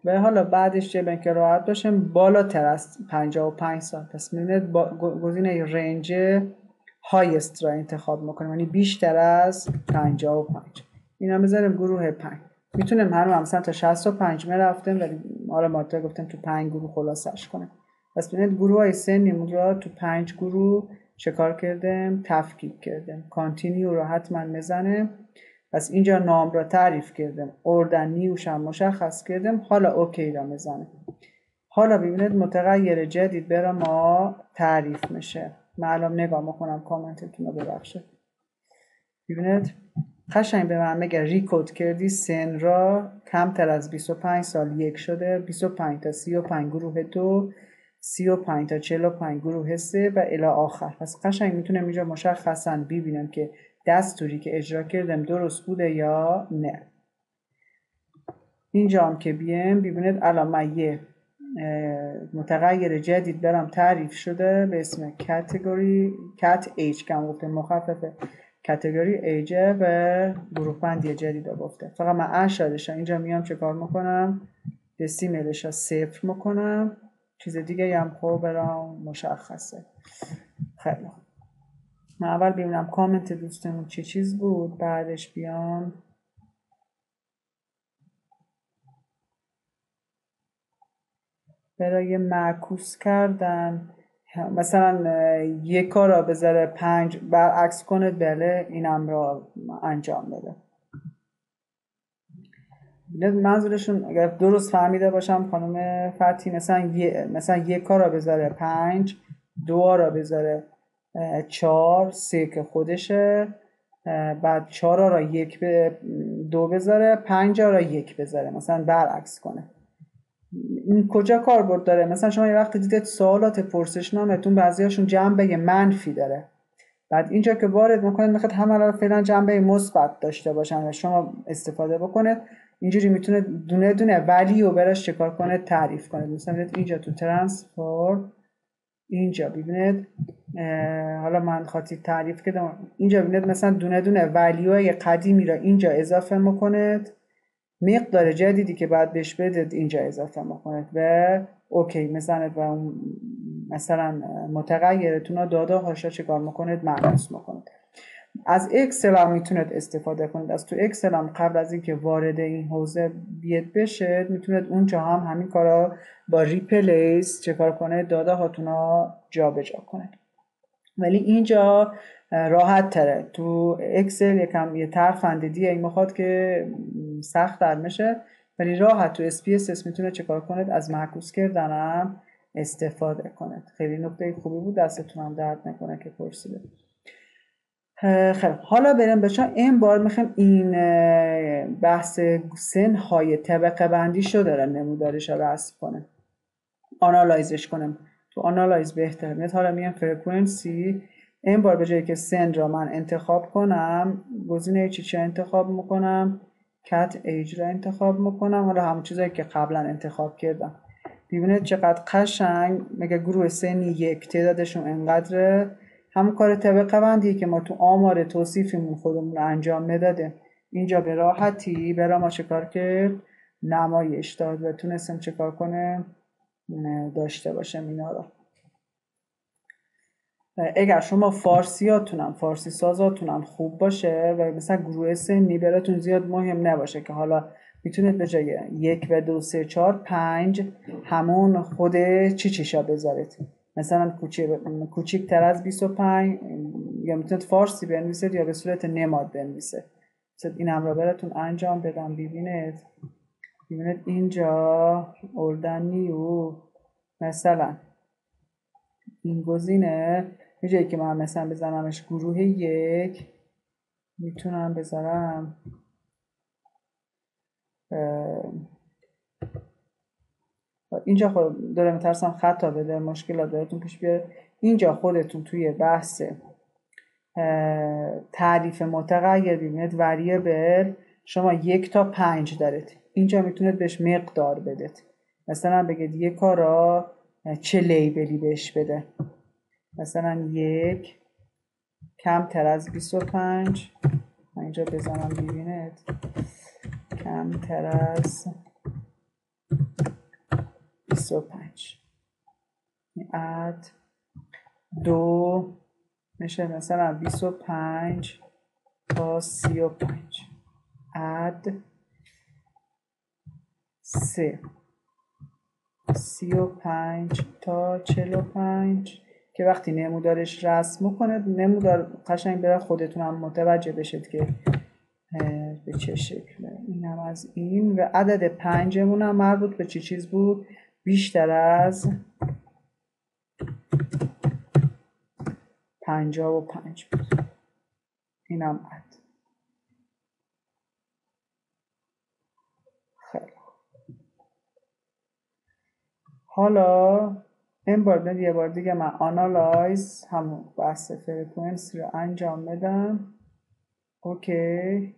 Speaker 1: و حالا بعدش چه که راحت باشیم بالاتر از 55 سال، پس میبینید گزینه رنج هایست را انتخاب میکنیم، یعنی بیشتر از 55. اینا میذاریم گروه 5. میتونیم هر مثلا تا 65 رفتیم، ولی حالا ما تا گفتیم تو 5 گروه خلاصش کنیم. پس ببینید گروه های سنی را تو 5 گروه چکار کردیم؟ تفکیک کردیم. کانتینیو رو حتما میزنیم. پس اینجا نام را تعریف کردیم، اوردن نیوش هم مشخص کردیم، حالا اوکی را میزنیم. حالا ببینید متغیر جدید برای ما تعریف میشه. من الان نگاه میکنم کامنتتون رو ببخشید. ببینید قشنگ به من میگه ریکود کردی سن را کمتر از 25 سال یک شده، 25 تا 35 گروه 2، 35 تا 45 گروه 3 و الی آخر. پس قشنگ میتونم اینجا مشخصا ببینم که دستوری که اجرا کردم درست بوده یا نه. اینجا هم که بیم ببینید الان من یه متغیر جدید برام تعریف شده به اسم کاتگوری کات ایج که گفتم مخفف کاتگوری ایج و گروه بندی جدید گفته. فقط من اشارش اینجا میام چه کار میکنم؟ دسیملش ها 0 میکنم. چیز دیگه هم خب برام مشخصه. خیلی من اول ببینم کامنت دوستمون چه چیز بود، بعدش بیام برای معکوس کردن مثلا یک را بذاره 5 برعکس کنه، بله اینم را انجام بده. منظورشون اگر درست فهمیده باشم خانم فتحی مثلا یک را بذاره 5، 2 را بذاره 4، 3 که خودشه، بعد 4 را 1 به 2 بذاره، 5 را 1 بذاره، مثلا برعکس کنه. این کجا کاربرد داره؟ مثلا شما یه وقت دیدید سوالات پرسشنامه‌تون بعضیاشون جنبه منفی داره، بعد اینجا که وارد میکنید میخواد همه رو فعلا جنبه مثبت داشته باشن و شما استفاده بکنید. اینجوری میتونه دونه دونه ولیو براش چکار کنه، تعریف کنه. مثلا اینجا تو ترانسفورم اینجا ببینید حالا من خاطی تعریف کردم، اینجا ببینید مثلا دونه دونه ولیوهای قدیمی را اینجا اضافه میکنید، مقدار جدیدی که بعد بهش بدید اینجا اضافه میکنید و اوکی میزنید و مثلا متغیرتون رو داده هاشا چیکار میکنید، معکوس میکنید. از اکسل هم میتونید استفاده کنید. از تو اکسل هم قبل از اینکه وارد این حوزه بیاد بشید میتونید اونجا هم همین کارا با ریپلیس چیکار کنید، داده هاتون رو جابجا کنید. ولی اینجا راحت تره. تو اکسل یکم یه ترفند دیگه این میخواد که سخت تر میشه، ولی راحت تو SPSS میتونه چیکار کنید، از معکوس کردنم استفاده کنید. خیلی نکته خوبی بود، دستتون هم درد نکنه که پرسیده. خیلی حالا بریم بچه‌ها این بار میخوایم این بحث سن‌های طبقه بندی شو داره نمودارش رو رسم کنه، آنالایزش کنم. تو آنالایز بهتر میاد. حالا میام فرکانسی، این بار به جایی که سن را من انتخاب کنم گزینه چی انتخاب میکنم، کات ایج را انتخاب میکنم. حالا همون چیزایی که قبلا انتخاب کردم. ببینید چقدر قشنگ میگه گروه سنی 1 تعدادشون انقدره. همون کار طبقه بندی که ما تو آمار توصیفمون خودمون انجام میداده اینجا به راحتی برای ما چکار کرد، نمایش داد و تونستم چکار کنه داشته باشم اینا رو. اگر شما فارسی سازاتونم خوب باشه و مثلا گروه سنی براتون زیاد مهم نباشه که حالا میتونید به جای 1 و 2 3 4 5 همون خود چیشا بذارید، مثلا کوچیک‌تر از 25 یا میتونید فارسی بنویسید یا به صورت نماد بنویسید. این هم را براتون انجام بدم. ببینید اینجا اولدن نیو مثلا این گزینه یه جایی که من مثلا بزنمش گروه 1 میتونم بذارم اینجا خود داره میترسم خطا بده، مشکلات براتون پیش بیاره. اینجا خودتون توی بحث تعریف متغیر ببینید وریبل شما 1 تا 5 دارید، اینجا میتونید بهش مقدار بدید. مثلا بگید یک کارا چه لیبلی بهش بده، مثلا 1 کمتر از 25 من اینجا بزنم ببینید کمتر از 25 اد 2 میشه مثلا 25 تا 35 اد 3 35 تا 45 که وقتی نمودارش رسم میکنه نمودار قشنگ برای خودتون هم متوجه بشید که به چه شکله. این هم از این و عدد 5 مون هم مربوط به چه چیز بود، بیشتر از 55 بود. این هم عد. خیلی حالا این بار یه بار دیگه من آنالایز همون بحث فرکانسی رو انجام بدم. اوکی.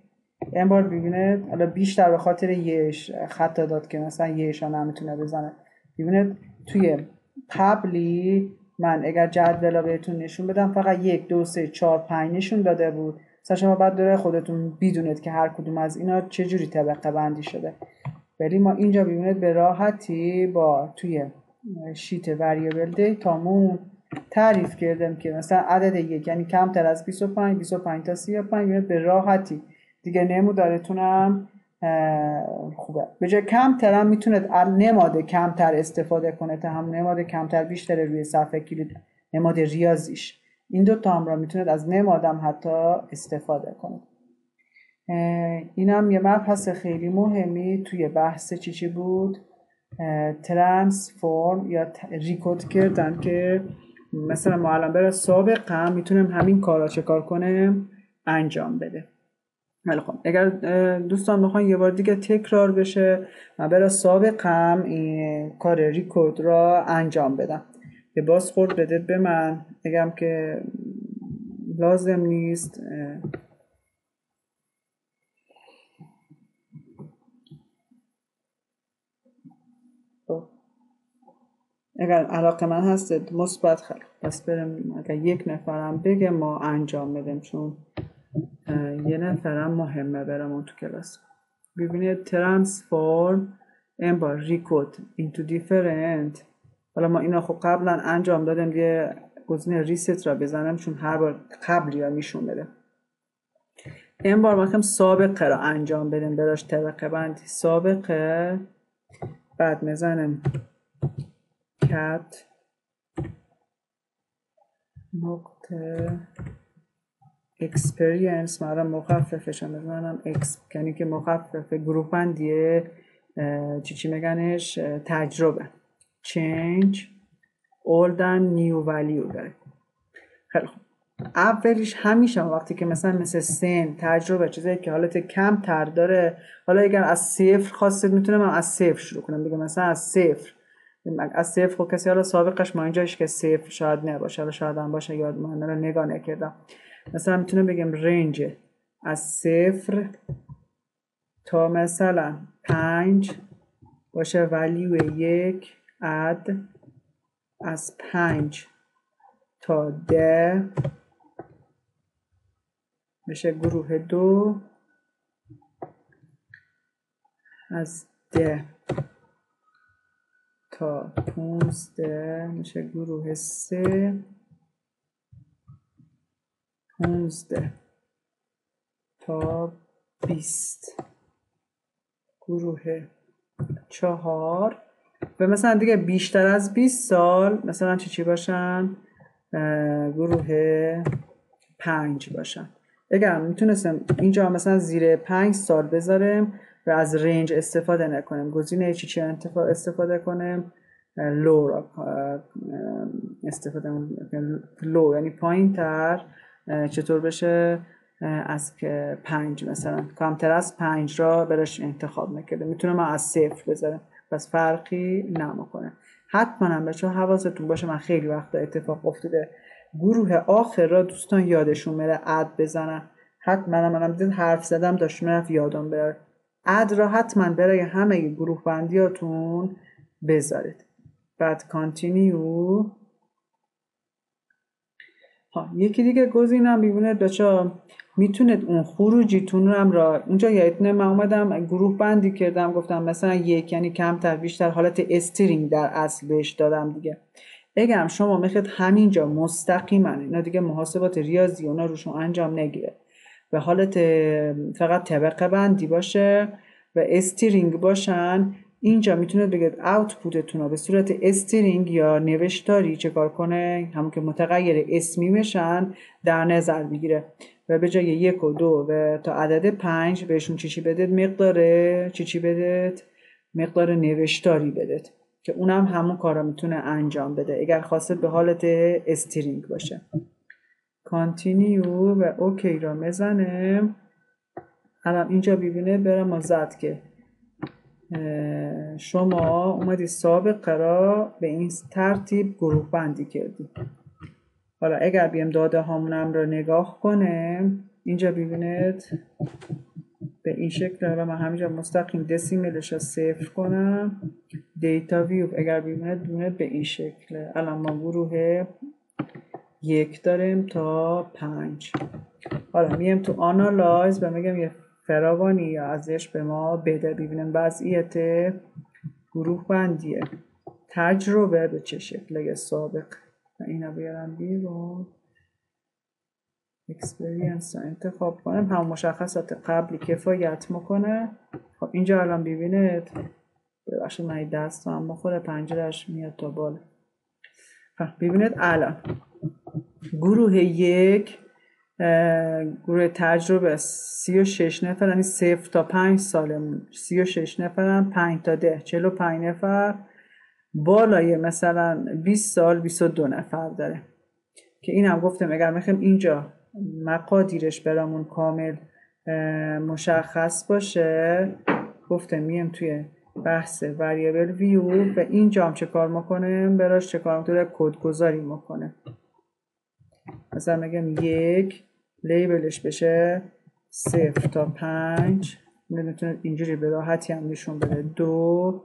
Speaker 1: این بار ببینید حالا بیشتر به خاطر یهش خطا داد که مثلا یهش ها نمیتونه بزنه. ببینید توی قبلی من اگر جدول بهتون نشون بدم فقط 1 2 3 4 5 نشون داده بود. مثلا شما بعد داره خودتون بدونید که هر کدوم از اینا چجوری طبقه بندی شده. ولی ما اینجا ببینید به راحتی با توی شیت وریبل دیتامون تعریف کردم که مثلا عدد 1 یعنی کمتر از 25 25 تا 35 به راحتی دیگه نمودارتونم خوبه. به جای کمتر هم میتونید نماد کمتر استفاده کنه تا هم نماد کمتر بیشتر روی صفحه کلید نماد ریاضیش. این دوتا هم را میتونید از نمادم حتی استفاده کنید. این هم یه مبحث خیلی مهمی توی بحث چی بود؟ ترانسفورم یا ریکود کردن که مثلا ما الان برای سابقم میتونم همین کارا چه کار کنم انجام بده. ولی خب اگر دوستان بخوان یه بار دیگه تکرار بشه من برای سابقم این کار ریکورد را انجام بدم. یه بازخورد بدید به من بگم که لازم نیست اگر علاقه من هستید مثبت خیلی پس بریم اگر یک نفرم بگه ما انجام بدیم چون یه نفرم مهمه برامون تو کلاس. ببینید ترانسفورم این با ریکود into different. حالا ما اینا خب قبلا انجام دادیم یه گزینه ریست را بزنم چون هر بار قبلی ها میشون بده. این بار ما سابقه را انجام بدیم براش طبقه بندی سابقه بعد میزنم cat نقطه experience من مخففش هم بزنم یعنی که مخفف گروه بندیه چی میگنش تجربه change old and new value داره. خیلی خوب اولیش همیشه وقتی که مثلا سن تجربه چیزایی که حالت کم تر داره حالا اگر از صفر خواستید میتونم از صفر شروع کنم بگم مثلا از صفر خب کسی حالا سابقش ما اینجاش که صفر شاید نباشه حالا شاید هم باشه یاد من رو نگاه نکردم. مثلا میتونم بگم رنج از صفر تا مثلا 5 باشه ولیو 1 اد از 5 تا 10 میشه گروه 2 از 10 تا 15 میشه گروه 3 15 تا 20 گروه 4 و مثلا دیگه بیشتر از 20 سال مثلا چی باشن گروه 5 باشن. اگر میتونستم اینجا مثلا زیر 5 سال بذارم و از رنج استفاده نکنم گزینه چی استفاده کنم لو را استفاده کنم لو یعنی پایین تر چطور بشه از که 5 مثلا کمتر از 5 را برش انتخاب نکرده میتونم از 0 بذارم پس فرقی نمیکنه. حتما هم بچه حواستون باشه من خیلی وقتا اتفاق افتاده گروه آخر را دوستان یادشون میره اد بزنن. حتما منم دیدم حرف زدم داشت میرفت یادم بره اد را حتما برای همه گروه بندیاتون بذارید. بعد کانتینیو یکی دیگه گزینم ببینید بچه میتونید اون خروجیتون هم را اونجا یادتونه من اومدم گروه بندی کردم گفتم مثلا 1 یعنی کمتر بیشتر حالت استرینگ در اصل بهش دادم دیگه. اگرم شما میخواید همینجا مستقیما اینا دیگه محاسبات ریاضی اونا روشون انجام نگیره به حالت فقط طبقه بندی باشه و استرینگ باشن اینجا میتونید بگید آوتپوتتون رو به صورت استرینگ یا نوشتاری چه کار کنه همون که متغیر اسمی بشن در نظر بگیره و به جای 1 و 2 و تا عدد 5 بهشون چی بدید مقدار چی بدید مقدار نوشتاری بدید که اونم همون کارا میتونه انجام بده اگر خواستید به حالت استرینگ باشه. کانتینیو و اوکی را میزنم. الان اینجا ببینه برم ما زد که شما اومدی سابقه را به این ترتیب گروه بندی کردی. حالا اگر بیم داده هامونم رو نگاه کنیم اینجا ببینید به این شکل. حالا من همینجا مستقیم دسیملش رو صفر کنم. دیتا ویو اگر ببینید به این شکل. الان ما گروه 1 داریم تا 5. حالا میم تو آنالایز و میگم یه فراوانی ازش به ما بده. ببینیم وضعیت گروه بندیه تجربه به چه شکل سابق. اینا بیارم بیرون. اکسپریانس رو انتخاب کنم. هم مشخصات قبلی کفایت میکنه. خب اینجا الان ببینید ببخشید من دست هم بخوره پنجرش میاد تا بالا. ببینید الان گروه 1 گروه تجربه 36 نفر، یعنی 0 تا 5 سالمون 36 نفرن، 5 تا 10 45 نفر، بالای مثلا 20 سال 22 نفر داره. که این هم گفتم اگر میخوایم اینجا مقادیرش برامون کامل مشخص باشه گفتم میم توی بحث وریبل ویو و اینجا هم چه کار میکنیم براش چه کار میکنیم کدگذاری میکنه. مثلا میگم 1 لیبلش بشه 0 تا 5 میتونه اینجوری به راحتی هم نشون بده. 2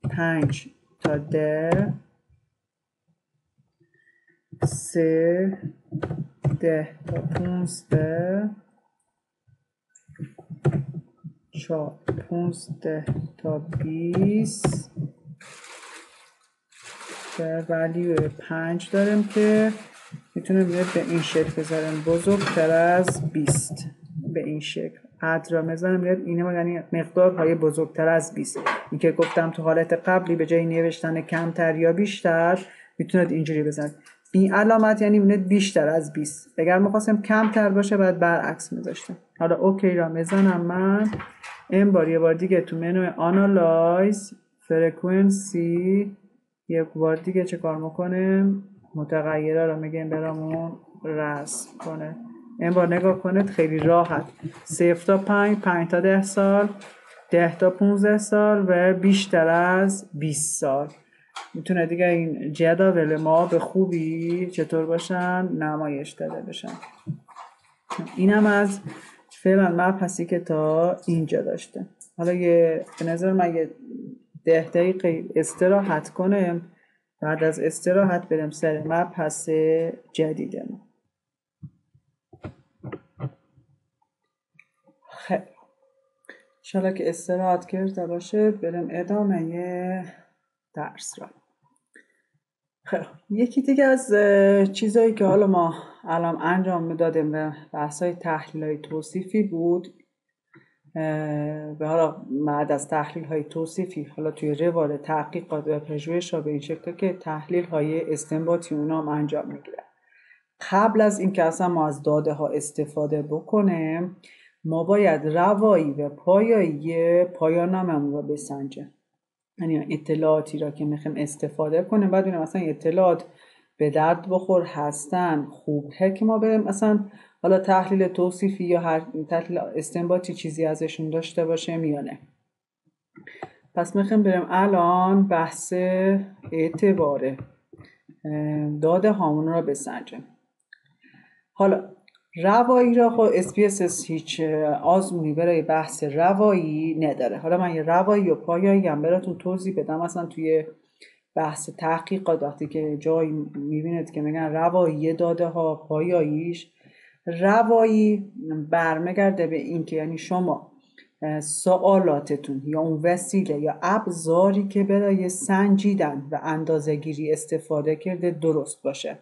Speaker 1: 5 تا 10 3 10 تا 15 4 15 تا 20 و ولیو 5 داریم که میتونه بیاد به این شکل بذاریم بزرگتر از 20. به این شکل حد را میذارم بیاد اینه یعنی مقدارهای بزرگتر از 20. این که گفتم تو حالت قبلی به جای نوشتن کمتر یا بیشتر میتونید اینجوری بزنید. این علامت یعنی میاد بیشتر از 20. اگر میخواستم کمتر باشه باید برعکس میذاشتم. حالا اوکی را میزنم. من این بار یه بار دیگه تو منوی آنالایز فرکانسی یه بار دیگه چه کار میکنیم متغیره رو میگیم برامون رسم کنه. این بار نگاه کنید خیلی راحت 0 تا 5 5 تا 10 سال 10 تا 15 سال و بیشتر از 20 سال میتونه دیگه این جدول ما به خوبی چطور باشن نمایش داده بشن. اینم از فعلا مبحثی که تا اینجا داشته. حالا به نظر من یه 10 دقیقه استراحت کنیم بعد از استراحت بریم سر مبحث جدیدمون. خیلی انشالله که استراحت کرده باشه بریم ادامه درس را. خیلی یکی دیگه از چیزایی که حالا ما الان انجام میدادیم و بحثای تحلیل‌های توصیفی بود و حالا بعد از تحلیل‌های توصیفی حالا توی روال تحقیقات و پژوهش ها به این شکل که تحلیل‌های استنباطی اونا هم انجام میگیرن. قبل از اینکه اصلا ما از داده ها استفاده بکنیم ما باید روایی و پایایی پایان‌نامه‌مون رو بسنجیم. یعنی اطلاعاتی را که میخوایم استفاده کنیم بعد ببینیم مثلا اطلاعات به درد بخور هستن خوبه که ما بریم مثلا حالا تحلیل توصیفی یا هر تحلیل استنباطی چیزی ازشون داشته باشیم یا نه. پس میخوایم بریم الان بحث اعتبار داده هامون را بسنجیم. حالا روایی را خب SPSS هیچ آزمونی برای بحث روایی نداره. حالا من یه روایی و پایایی هم براتون توضیح بدم. مثلا توی بحث تحقیقات وقتی که جایی میبینید که میگن روایی داده ها پایاییش روایی برمیگرده به این که یعنی شما سوالاتتون یا اون وسیله یا ابزاری که برای سنجیدن و اندازه‌گیری استفاده کرده درست باشه.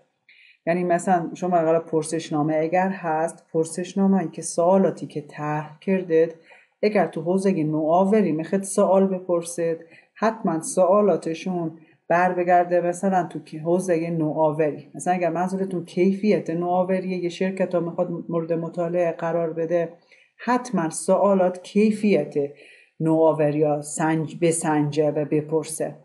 Speaker 1: یعنی مثلا شما اگر پرسشنامه اگر هست پرسشنامه‌ای که سوالاتی که طرح کردید اگر تو حوزه نوآوری میخواد سوال بپرسید حتما سوالاتشون بگرده مثلا تو حوزه نوآوری. مثلا اگر منظورتون کیفیت نوآوری یه شرکت ها میخواد مورد مطالعه قرار بده حتما سوالات کیفیت نوآوری ها بسنجه و بپرسه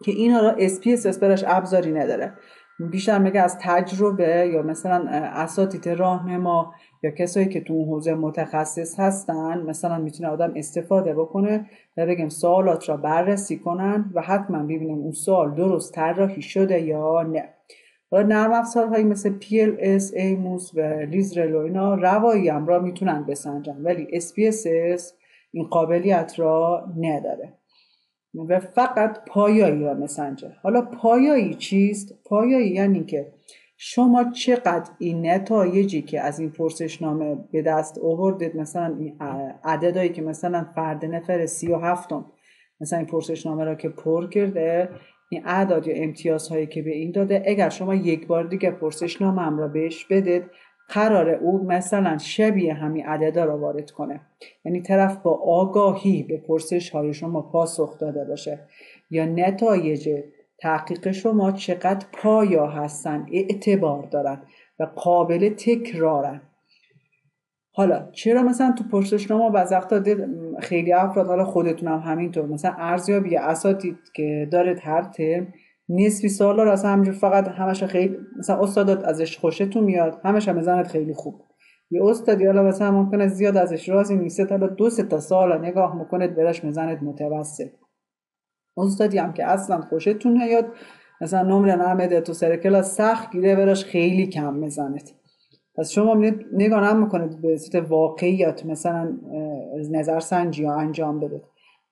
Speaker 1: که اینها را SPSS براش ابزاری نداره. بیشتر میگه از تجربه یا مثلا اساتید راهنما یا کسایی که تو اون حوزه متخصص هستن مثلا میتونه آدم استفاده بکنه و بگم سوالات را بررسی کنن و حتما ببینم اون سوال درست طراحی شده یا نه. و نرم افزارهایی مثل PLS، ایموس و لیزرل و اینا روایی هم را میتونن بسنجن ولی SPSS این قابلیت را نداره و فقط پایایی را مسنجه. حالا پایایی چیست؟ پایایی یعنی که شما چقدر این نتایجی که از این پرسشنامه به دست آوردید، مثلا این عددهایی که مثلا فرد نفر 37 مثلا این پرسشنامه را که پر کرده، این اعداد یا امتیازهایی که به این داده، اگر شما یک بار دیگه پرسشنامه هم را بهش بدید قراره او مثلا شبیه همین عددا را وارد کنه، یعنی طرف با آگاهی به پرسش های شما پاسخ داده باشه یا نتایج تحقیق شما چقدر پایا هستن، اعتبار دارن و قابل تکرارن. حالا چرا مثلا تو پرسشنامه بعضی وقتا خیلی افراد، حالا خودتون هم همینطور، مثلا ارزیابی اساتید که دارید هر ترم نصفی سوالا رو اصلا همینجور فقط همش خیلی مثلا استادات ازش خوشتون میاد همش هم بزنید خیلی خوب، یه استادی حالا مثلا ممکنه زیاد ازش راضی نیست، حالا 2-3 تا سوال نگاه میکنید برش میزنید متوسط. استادی هم که اصلا خوشتون نیاد مثلا نمره نمیده تو سر کلاس سخت گیره برش خیلی کم میزنید. پس شما نگاه نمیکنید به صورت واقعیات مثلا نظرسنجی ها انجام بدید.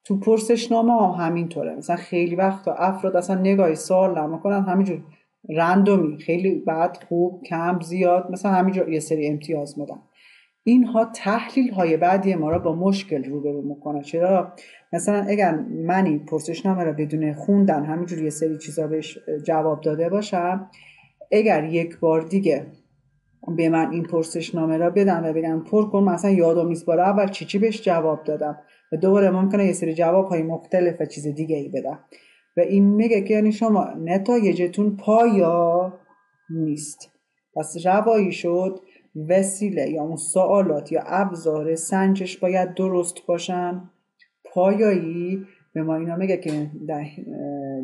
Speaker 1: تو پرسشنامه هم همینطوره، مثلا خیلی وقتا افراد اصلا نگاهی سوال نمیکنن، همینجور رندومی خیلی بعد خوب کم زیاد مثلا همینجور یه سری امتیاز میدن. اینها تحلیل های بعدی ما را با مشکل روبرو میکنه. چرا؟ مثلا اگر منی پرسشنامه را بدون خوندن همینجور یه سری چیزا بهش جواب داده باشم، اگر یک بار دیگه به من این پرسشنامه را بدن و بگن پر کن، مثلا یادم نیست بار اول چی بهش جواب دادم و دوباره ممکنه یه سری جواب های مختلف و چیز دیگه ای بدم و این میگه که یعنی شما نتایجتون پایا نیست. پس روایی شد وسیله یا اون سوالات یا ابزار سنجش باید درست باشن. پایایی به ما اینا میگه که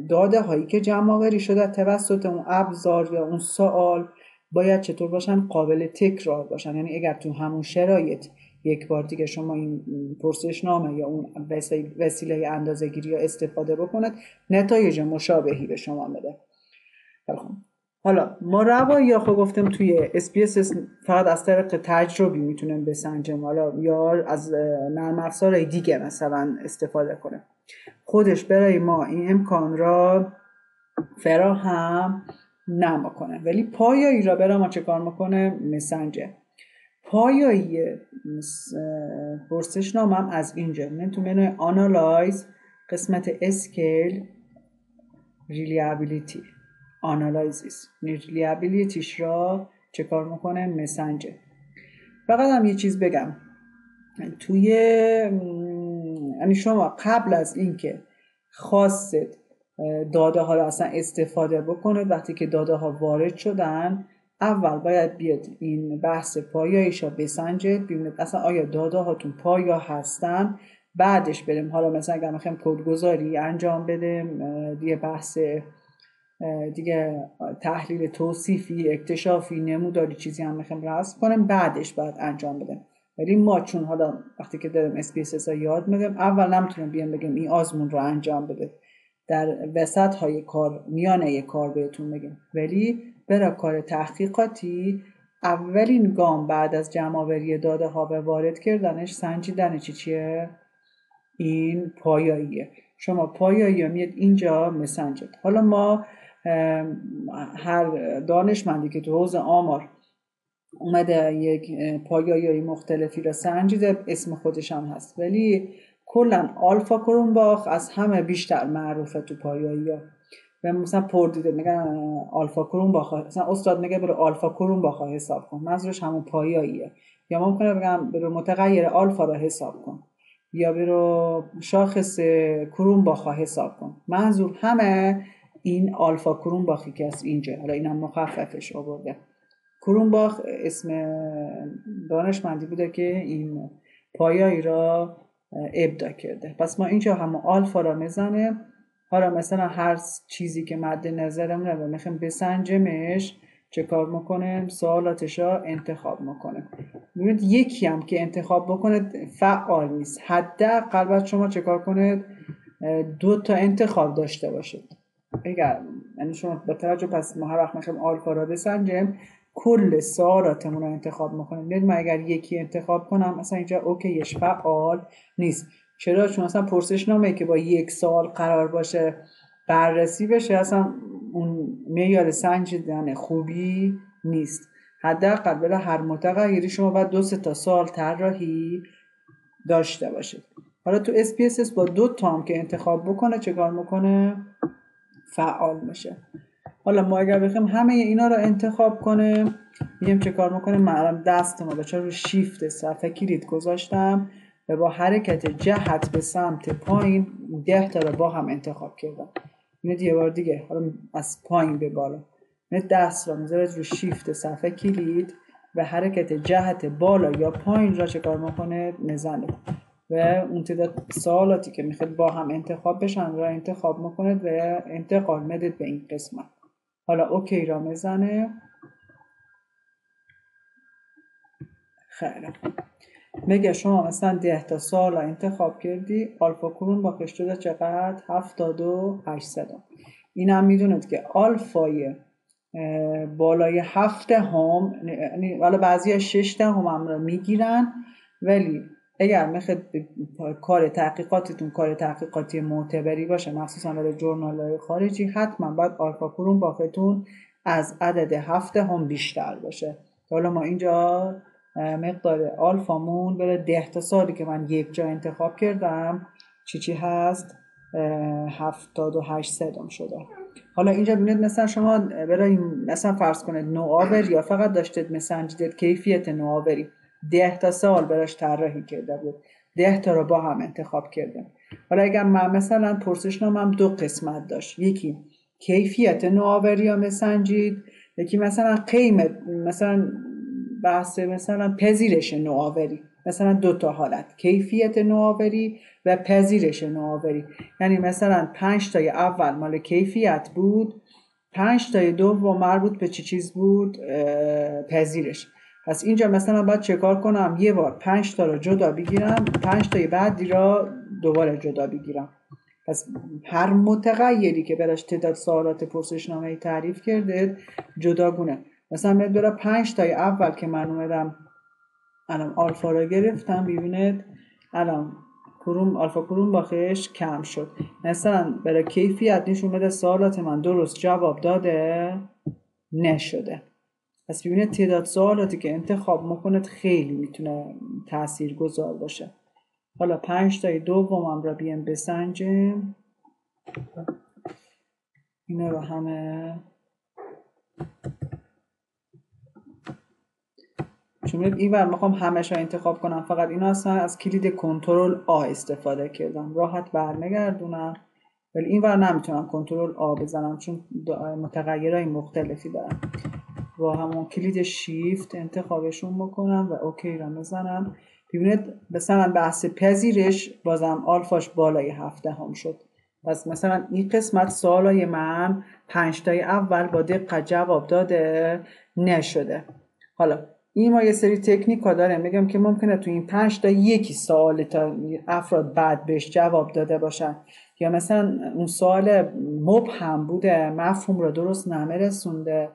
Speaker 1: داده هایی که جمع آوری شده توسط اون ابزار یا اون سوال باید چطور باشن؟ قابل تکرار باشن. یعنی اگر تو همون شرایط یک بار دیگه شما این پرسشنامه یا اون وسیله اندازه‌گیری یا استفاده بکنید نتایج مشابهی به شما میده. حالا ما روایی خب گفتم توی SPSS فقط از طریق تجربی میتونیم بسنجیم، حالا یا از نرم افزارهای دیگه مثلا استفاده کنه. خودش برای ما این امکان را فراهم نمیکنه، ولی پایایی را برای ما چه کار میکنه؟ مسنجه. پایایی پرسشنامه هم از اینجا من تو منوی آنالایز قسمت اسکیل ریلیابیلیتی آنالایزیس ریلیابیلیتیش را چه کار میکنه؟ مسنجه. فقط هم یه چیز بگم، توی یعنی شما قبل از اینکه خواستید داده ها رو اصلا استفاده بکنید، وقتی که داده ها وارد شدن اول باید بیاد این بحث پایاییش رو بسنجید، ببینید اصلا آیا داده هاتون پایا هستن. بعدش بریم حالا مثلا اگر میخوایم کدگذاری انجام بدیم دیگه بحث دیگه تحلیل توصیفی اکتشافی نموداری چیزی هم میخوایم رسم کنیم بعدش باید انجام بدیم. ولی ما چون حالا وقتی که داریم SPSS ها یاد میدیم اول نمیتونیم بیان بگیم این آزمون رو انجام بده، در وسط های کار میانه کار بهتون بگیم. ولی برای کار تحقیقاتی اولین گام بعد از جمع‌آوری داده ها و وارد کردنش سنجیدن چیه؟ این پایاییه. شما پایایی ها میاد اینجا مسنجد. حالا ما هر دانشمندی که تو حوزه آمار اومده یک پایایی مختلفی را سنجیده اسم خودش هم هست، ولی کلا آلفا کرونباخ از همه بیشتر معروفه تو پایایی ها و مثلا پردیده میگن آلفا کرونباخ، مثلا استاد میگه برو آلفا کرونباخ حساب کن، منظورش همون پایاییه. یا ممکنه بگم برو متغیر آلفا را حساب کن یا برو شاخص کرونباخ حساب کن، منظور همه این آلفا کرونباخی که از اینجا، حالا اینم مخففش آورده. کرونباخ اسم دانشمندی بوده که این پایایی را ابداع کرده. پس ما اینجا هم آلفا را میزنیم حالا مثلا هر چیزی که مد نظرمونه و میخوایم بسنجمش چه کار میکنیم؟ سوالاتش را انتخاب میکنیم. ببینید یکی هم که انتخاب بکنید فعال نیست. حداقل باید شما چه کار کنید؟ 2 تا انتخاب داشته باشید. اگر یعنی شما با توجه پس ما هر وقت میخوایم آلفا را بسنجیم کل سوالاتمون رو انتخاب میکنیم. ببینید من اگر یکی انتخاب کنم مثلا اینجا اوکیش فعال نیست. چرا؟ چون مثلا پرسشنامه‌ای که با یک سوال قرار باشه بررسی بشه اصلا اون معیار سنجیدن خوبی نیست. حداقل برای هر متغیری شما باید 2 تا سوال طراحی داشته باشید. حالا تو SPSS با 2 تا هم که انتخاب بکنه چه کار میکنه؟ فعال میشه. حالا ما اگر بخوایم همه اینا رو انتخاب کنیم میگیم چه کار میکنیم؟ من الان دستمو به رو شیفت صفحه کلید گذاشتم و با حرکت جهت به سمت پایین 10 تا رو با هم انتخاب کردم. اینو یه بار دیگه، حالا از پایین به بالا دست رو میذارید رو شیفت صفحه کلید و حرکت جهت بالا یا پایین را چه کار میکنه؟ میزنید و اون تعداد سوالاتی که میخواد با هم انتخاب بشن را انتخاب میکنید و انتقال میدید به این قسمت. حالا اوکی را میزنه. خیلی میگه شما مثلا 10 تا سوال را انتخاب کردی، آلفا کرون با شده چقدر؟ 7800. این هم میدونید که آلفای بالای 7 هم یعنی والا بعضی 6 هم را میگیرن، ولی اگر میخواد کار تحقیقاتتون کار تحقیقاتی معتبری باشه مخصوصا برای جورنال‌های خارجی حتما باید آلفا کرون باختون از عدد 7 هم بیشتر باشه. حالا ما اینجا مقدار آلفامون برای 10 تا سالی که من یک جا انتخاب کردم چی هست؟ 7800 شده. حالا اینجا ببینید مثلا شما برای مثلا فرض کنید نوآور یا فقط داشتید مسنجیدید کیفیت نوآوری 10 تا سال براش طراحی کرده بود، 10 تا رو با هم انتخاب کردم. حالا اگر من مثلا پرسشنامه‌ام 2 قسمت داشت، یکی کیفیت نوآوری یا مسنجید، یکی مثلا قیمت، مثلا بحث مثلا پذیرش نوآوری، مثلا 2 تا حالت کیفیت نوآوری و پذیرش نوآوری. یعنی مثلا 5 تای اول مال کیفیت بود، 5 تای دوم مربوط به چه چیز بود؟ پذیرش. پس اینجا مثلا باید چه کار کنم؟ یه بار 5 تا رو جدا بگیرم، 5 تای بعدی را دوباره جدا بگیرم. پس هر متغیری که براش تعداد سوالات پرسشنامه‌ای تعریف کرده جداگونه. مثلا من برای 5 تای اول که من اومدم الان آلفا را گرفتم، ببینید الان آلفا کرون باخش کم شد. مثلا برای کیفیت نشون بده سوالات من درست جواب داده نشده. پس ببینید تعداد سوالاتی که انتخاب میکنید خیلی میتونه تأثیر گذار باشه. حالا 5 تای دومم را بیام بسنجیم. اینا رو همه چون این بر میخوام همش رو انتخاب کنم، فقط اینا اصلا از کلید کنترل آ استفاده کردم راحت برنگردونم، ولی این بر نمیتونم کنترل آ بزنم چون متغیرهای مختلفی دارم. با همون کلید شیفت انتخابشون میکنم و اوکی را میزنم. ببینید مثلا بحث پذیرش بازم آلفاش بالای 7 هم شد. پس مثلا این قسمت سوالای من 5 تای اول با دقت جواب داده نشده. حالا این ما یه سری تکنیک ها داره، میگم که ممکنه تو این 5 تا یکی سوال تا افراد بعد بهش جواب داده باشن، یا مثلا اون سوال مبهم بوده مفهوم رو درست نمیرسونده،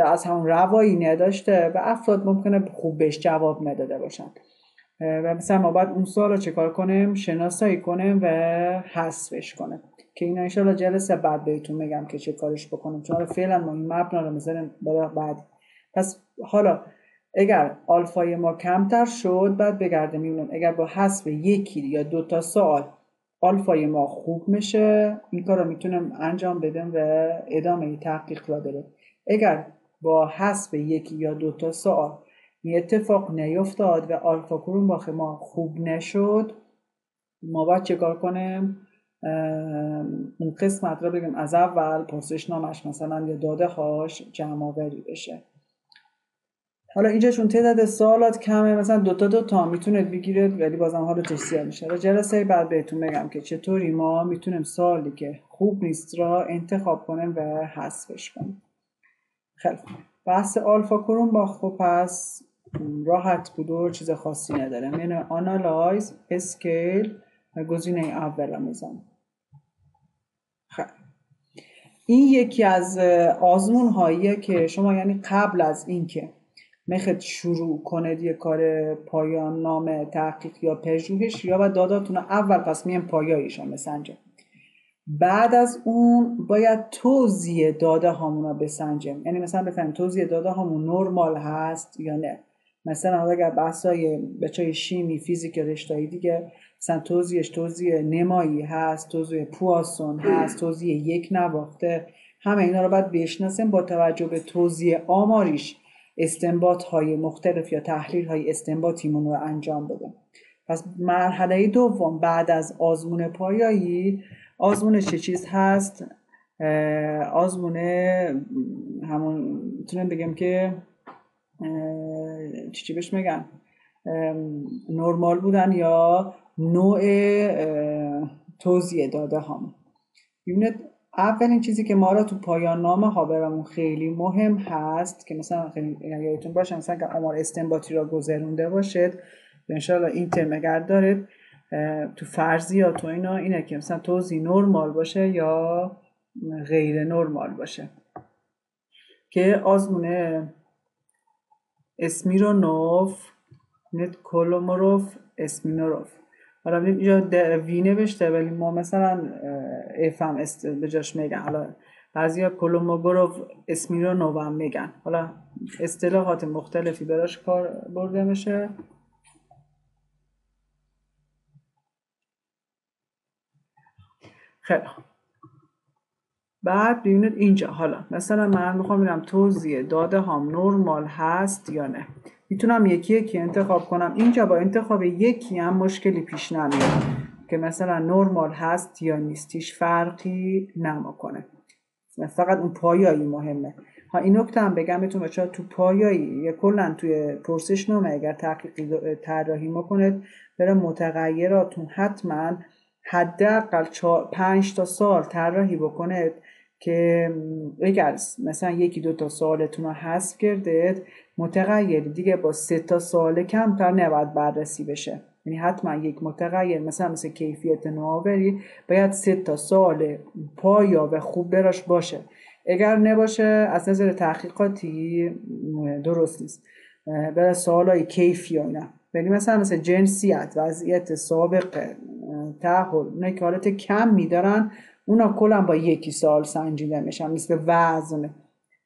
Speaker 1: از همون روایی نداشته و افراد ممکنه خوب بهش جواب نداده باشن و مثلا ما باید اون سوال رو چکار کنیم؟ شناسایی کنیم و حذفش کنیم که این انشالله جلسه بعد بهتون میگم که چه کارش بکنیم، چون فعلا ما این مبنا رو میذاریم برای بعد. پس حالا اگر آلفای ما کمتر شد بعد بگردیم میبینیم اگر با حذف یکی یا 2 تا سوال آلفای ما خوب میشه، این کار رو میتونیم انجام بدیم و ادامه تحقیق را بریم. اگر با حذف یکی یا 2 تا سوال این اتفاق نیفتاد و آلفا کرون باخ ما خوب نشد، ما باید چه کار کنیم؟ اون قسمت را بگیم از اول پرسشنامش مثلا یا داده هاش جمع آوری بشه. حالا اینجا چون تعداد سوالات کمه، مثلا دو تا میتونید بگیرید ولی بازم حالتش زیاد میشه. حالا جلسه بعد بهتون بگم که چطوری ما میتونیم سوالی که خوب نیست را انتخاب کنیم و حذفش کنیم. خیلی خوب. بحث آلفا کرون با خب پس راحت بود و چیز خاصی نداره. یعنی آنالایز، اسکیل و گزینه اول میزنم. خیلی. این یکی از آزمون هاییه که شما یعنی قبل از اینکه میخواد شروع کنید یه کار پایان نامه تحقیق یا پژوهش یا باید داداتون اول پس میان پایاییش هم بسنجه. بعد از اون باید توزیع داده هامون رو بسنجیم. یعنی مثلا بفهمیم توزیع داده هامون نرمال هست یا نه. مثلا اگر بحثای بچهای شیمی، فیزیک یا رشته‌ای دیگه مثلا توزیع نمایی هست، توزیع پواسون هست، توزیع یک نواخته، همه اینا رو باید بشناسیم با توجه به توزیع آماریش استنباط های مختلف یا تحلیل های استنباطیمون رو انجام بدیم. پس مرحله دوم بعد از آزمون پایایی، آزمون چه چیز هست؟ آزمون همون میتونم بگم که چی بهش میگن نرمال بودن یا نوع توزیع داده هم. ببینید اولین چیزی که ما را تو پایان نامه ها برامون خیلی مهم هست که مثلا خیلی یادتون باشه مثلا که آمار استنباطی را گذرونده باشید انشاءالله این ترم اگر دارید تو فرضیات و اینا اینه که مثلا توزیع نرمال باشه یا غیر نرمال باشه که آزمونه اسمیرونوف، کولوموروف، اسمینوروف. حالا اینجا وی نوشته ولی ما مثلا اف هم به جاش میگن. حالا بعضیا کولوموگوروف اسمیرونوف هم میگن. حالا اصطلاحات مختلفی براش کار برده میشه. خیلی بعد ببینید اینجا حالا مثلا من میخوام ببینم توزیع داده هم نرمال هست یا نه. میتونم یکی انتخاب کنم. اینجا با انتخاب یکی هم مشکلی پیش نمیاد که مثلا نرمال هست یا نیست، هیچ فرقی نمیکنه. فقط اون پایایی مهمه. ها این نکته هم بگم بهتون بچه‌ها تو پایایی کلا توی پرسشنامه اگر تحقیقی طراحی میکنید برای متغیراتون حتما حداقل 5 تا سوال طراحی بکنید که اگر مثلا 1-2 تا سوالتون رو حذف کردید متغیر دیگه با 3 تا سوال کمتر نباید بررسی بشه. یعنی حتما یک متغیر مثل کیفیت نوآوری باید 3 تا سوال پایا و خوب براش باشه. اگر نباشه از نظر تحقیقاتی درست نیست. برای سوالای کیفی اینا یعنی مثل جنسیت، وضعیت سابقه، تأهل، اونایی که حالت کم میدارن اونا کلا با یکی سوال سنجیده میشن. مثل وزن،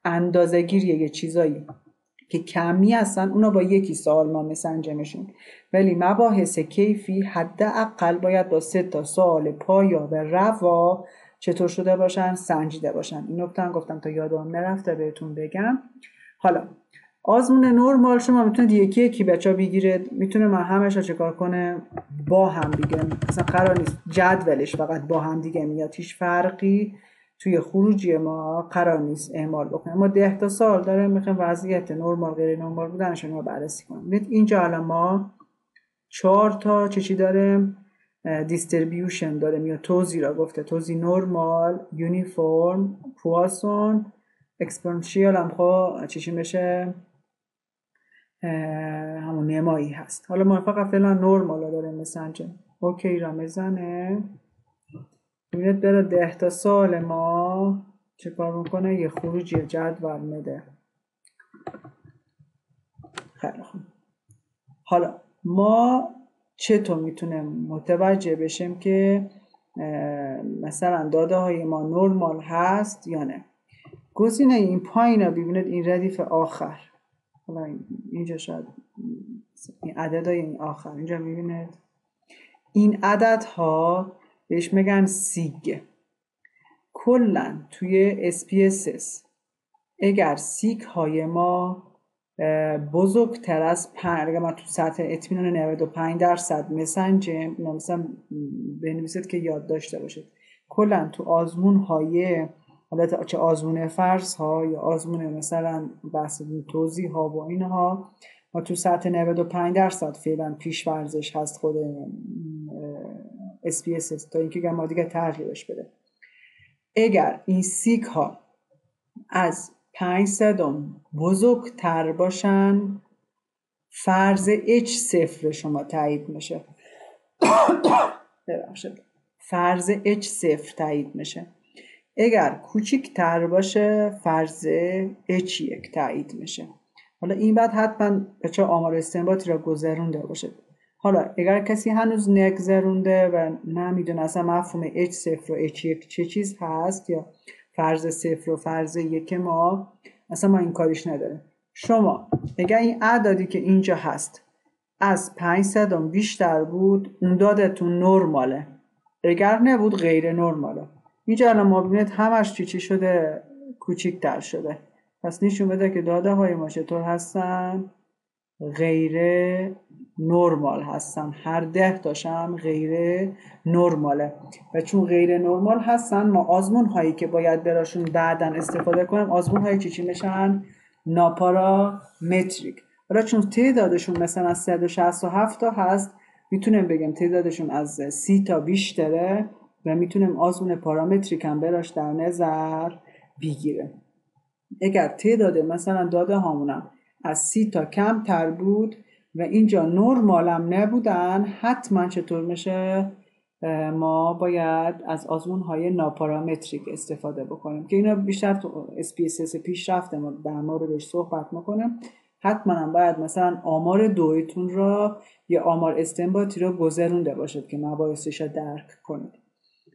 Speaker 1: اندازه‌گیری، یه چیزایی که کمی هستن اونا با یکی سوال ما مسنجه میشون. ولی مباحث کیفی حداقل باید با 3 تا سوال پایا و روا چطور شده باشن سنجیده باشن. این نکته هم گفتم تا یادم نرفته بهتون بگم. حالا آزمون نرمال شما میتونید یکی بچه ها بگیرید. میتونه من همش رو چکار کنه با هم دیگه مثلا قرار نیست جدولش فقط با هم دیگه میاد، هیچ فرقی توی خروجی ما قرار نیست اعمال بکنیم. ما 10 تا سال داره میخوایم وضعیت نرمال غیر نرمال بودنشون رو بررسی کنیم. اینجا الان ما 4 تا چی داریم دیستریبیوشن داریم یا توزیع را گفته. توزیع نرمال، یونیفرم، پواسون، اکسپوننشیال هم خب چی میشه همون نمایی هست. حالا ما فقط فعلا نرمال داریم مسنجه. اوکی را میزنه ببینید برای 10 تا سال ما چه کار میکنه یه خروجی جدول میده. خیلی خوب. حالا ما چطور میتونیم متوجه بشیم که مثلا داده های ما نرمال هست یا نه؟ گزینه این پایین رو ببینید این ردیف آخر. حالا اینجا شاید این عدد های این آخر اینجا ببینید این عدد ها بهش میگن سیگ. کلن توی SPSS اگر سیگ های ما بزرگتر از 5 اگر ما تو سطح اطمینان 95% مسنجیم مثلا بنویسید که یاد داشته باشید. کلن تو آزمون های حالا چه آزمون فرض ها یا آزمون مثلا بحث توضیح ها و اینها، ما تو سطح 95% فعلا پیش ورزش هست خود SPSS تا اینکه ما دیگه تغییرش بده. اگر این سیک ها از 500 بزرگتر باشن فرض H0 شما تایید میشه. فرض H0 تایید میشه. اگر کوچکتر باشه فرض H1 تایید میشه. حالا این بعد حتما بچه آمار استنباطی را گذرونده باشه. حالا اگر کسی هنوز نگذرونده و نمیدونه اصلا مفهوم H0 و H1 چه چیز هست یا فرض 0 و فرض 1 ما اصلا ما این کاریش نداره. شما اگر این اعدادی که اینجا هست از 500 بیشتر بود اون دادتون نرماله، اگر نبود غیر نرماله. اینجا الان ما ببینید همش چی شده؟ کوچیک‌تر شده. پس نشون بده که داده های ما چطور هستن؟ غیر نرمال هستن. هر 10 تاشم غیر نرماله و چون غیر نرمال هستن ما آزمون هایی که باید براشون بعداً استفاده کنیم آزمون هایی چی میشن؟ ناپارامتریک. حالا چون تعدادشون مثلا 167 تا هست میتونیم بگیم تعدادشون از 30 تا بیشتره و میتونیم آزمون پارامتریک هم براش در نظر بگیره. اگر تعداد مثلا داده هامونم از 30 تا کم تر بود و اینجا نرمال هم نبودن حتما چطور میشه؟ ما باید از آزمون های ناپارامتریک استفاده بکنیم که اینا بیشتر تو SPSS پیشرفته ما در موردش صحبت میکنیم. حتما هم باید مثلا آمار دویتون را یا آمار استنباطی را گذرونده باشد که مباحثش را درک کنید.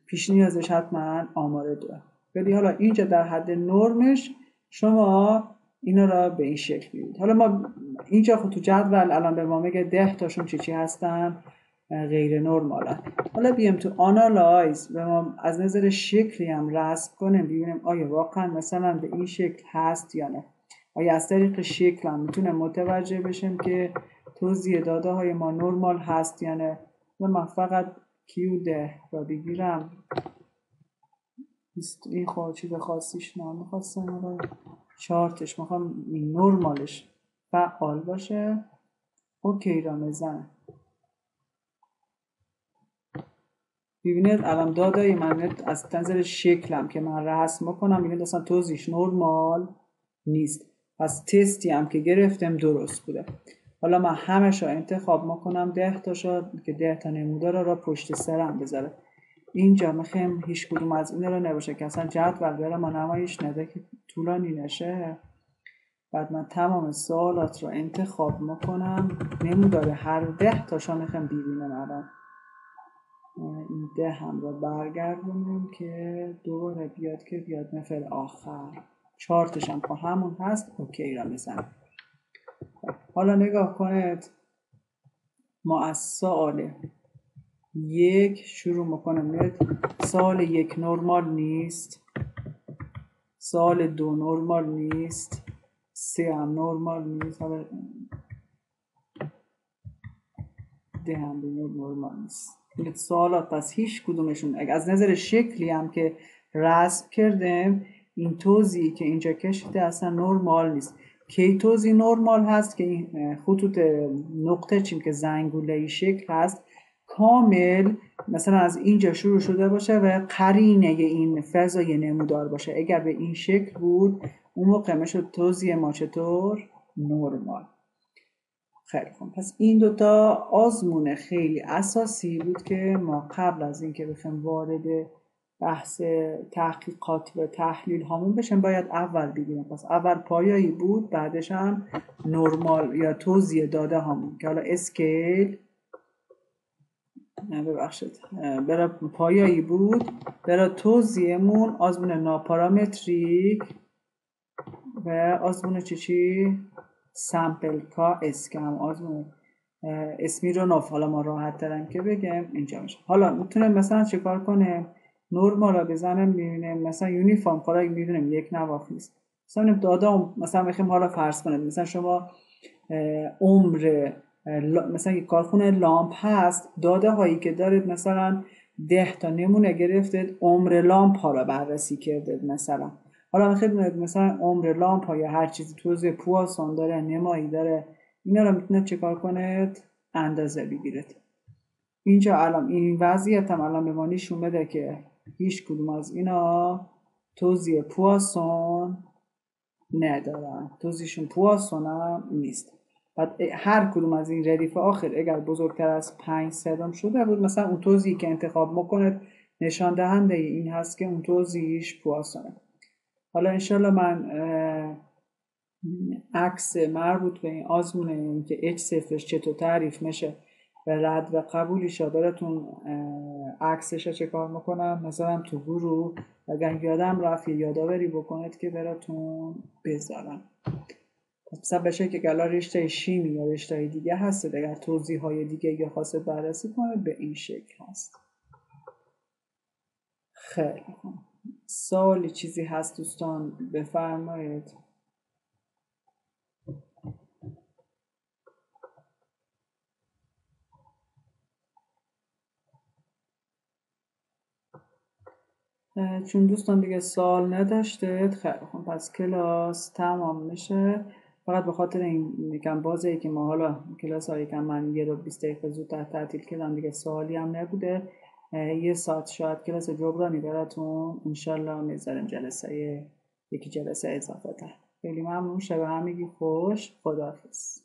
Speaker 1: پیش نیازش حتما آمار دوه. ولی حالا اینجا در حد نرمش شما اینا را به این شکل بیارید. حالا ما اینجا خود تو جدول الان به ما میگه 10 تاشون چی هستن؟ غیر نرمالن. حالا بیایم تو آنالایز و ما از نظر شکلی هم رسم کنیم ببینیم آیا واقعا مثلا به این شکل هست یا نه. آیا از طریق شکل هم میتونیم متوجه بشیم که توزیع داده های ما نرمال هست یا نه. و من فقط Q10 را بگیرم این چیز خاصیش نمیخواستم چارتش میخوام این نرمالش فعال باشه اوکی را میزنه. ببینید الان دادای من از نظر شکلم که من رسم میکنم ببینید اصلا توزیعش نرمال نیست. پس تستی هم که گرفتم درست بوده. حالا من همش رو انتخاب میکنم 10 تاشو که 10 تا نمودار را پشت سرم بذاره. اینجا میخوایم هیچ کدوم از اینا رو نباشه که اصلا جدول برای ما نمایش نده که طولانی نشه. بعد من تمام سوالات رو انتخاب میکنم نمودار هر 10 تاشو میخوایم ببینم. الان این 10 هم رو برگردونیم که دوباره بیاد که بیاد مثل آخر. چارتش هم با همون هست اوکی را میزنم. حالا نگاه کنید ما از سوال 1 شروع میکنم. سوال 1 نرمال نیست، سوال 2 نرمال نیست، 3 هم نرمال نیست، حالا 10 هم نرمال نیست. این سوالات پس هیچ کدومشون از نظر شکلی هم که رسم کردم این توزیعی که اینجا کشیده اصلا نرمال نیست. کی توزیع نرمال هست که این خطوط نقطه چیم که زنگوله‌ای شکل هست کامل مثلا از اینجا شروع شده باشه و قرینه این فضای نمودار باشه. اگر به این شکل بود اون موقع میشد توزیع ما چطور؟ نرمال. خیلی خوب. پس این دوتا آزمون خیلی اساسی بود که ما قبل از اینکه بخوایم وارد بحث تحقیقات و تحلیل هامون بشیم باید اول بگیریم. پس اول پایایی بود بعدش هم نرمال یا توزیع داده هامون که حالا اسکیل برای پایایی بود. برای توزیعمون آزمون ناپارامتریک و آزمون چی؟ سامپل کا اسکم آزمون اسمیرونوف. حالا ما راحت ترن که بگم اینجا میشه. حالا میتونیم مثلا چیکار کنیم؟ نرمال را بزنیم میبینیم مثلا یونیفرم کارا میبینیم یک نواخت نیست. مثلا داده مثلا میخوایم حالا فرض کنیم مثلا شما عمر مثلا یک کارخونه لامپ هست داده هایی که دارید مثلا 10 تا نمونه گرفتید عمر لامپ ها را بررسی کردید مثلا. حالا خدمت مثلا عمر لامپ ها یا هر چیزی توزیع پواسون داره، نمایی داره، اینا رو میتونید چیکار کنید؟ اندازه بگیرید. اینجا الان این وضعیت هم الان به ما نشون بده که هیچ کدوم از اینا توزیع پواسون ندارن، توزیعشون پواسون هم نیست. بعد هر کدوم از این ردیف آخر اگر بزرگتر از 5 صدام شده بود، مثلا اون توزیعی که انتخاب میکنید نشان دهنده این هست که اون توزیعش پواسونه. حالا انشالله من عکس مربوط به این آزمونه، این که H0 چطور تعریف میشه و رد و قبولیش ها براتون عکسش چه کار میکنم مثلا تو گروه، اگر یادم رفت یادآوری بکنید که براتون بذارم. مثلا بشه که گلا رشته شیمی یا رشته دیگه هست، اگر توضیح های دیگه یا خواست بررسی کنید به این شکل هست. خیلی خوب، سوالی چیزی هست دوستان بفرمایید. چون دوستان دیگه سوال نداشتید خیلی خوب، پس کلاس تمام میشه. فقط به خاطر این یکم بازه که ما حالا کلاس ها یکم من 1 رو 20 دقیقه زودتر تعطیل کردم دیگه، سوالی هم نبوده. 1 ساعت شاید کلاس جبرانی براتون انشالله میذارم، یکی جلسه اضافه تر. خیلی ممنون، شب همگی خوش، خداحافظ.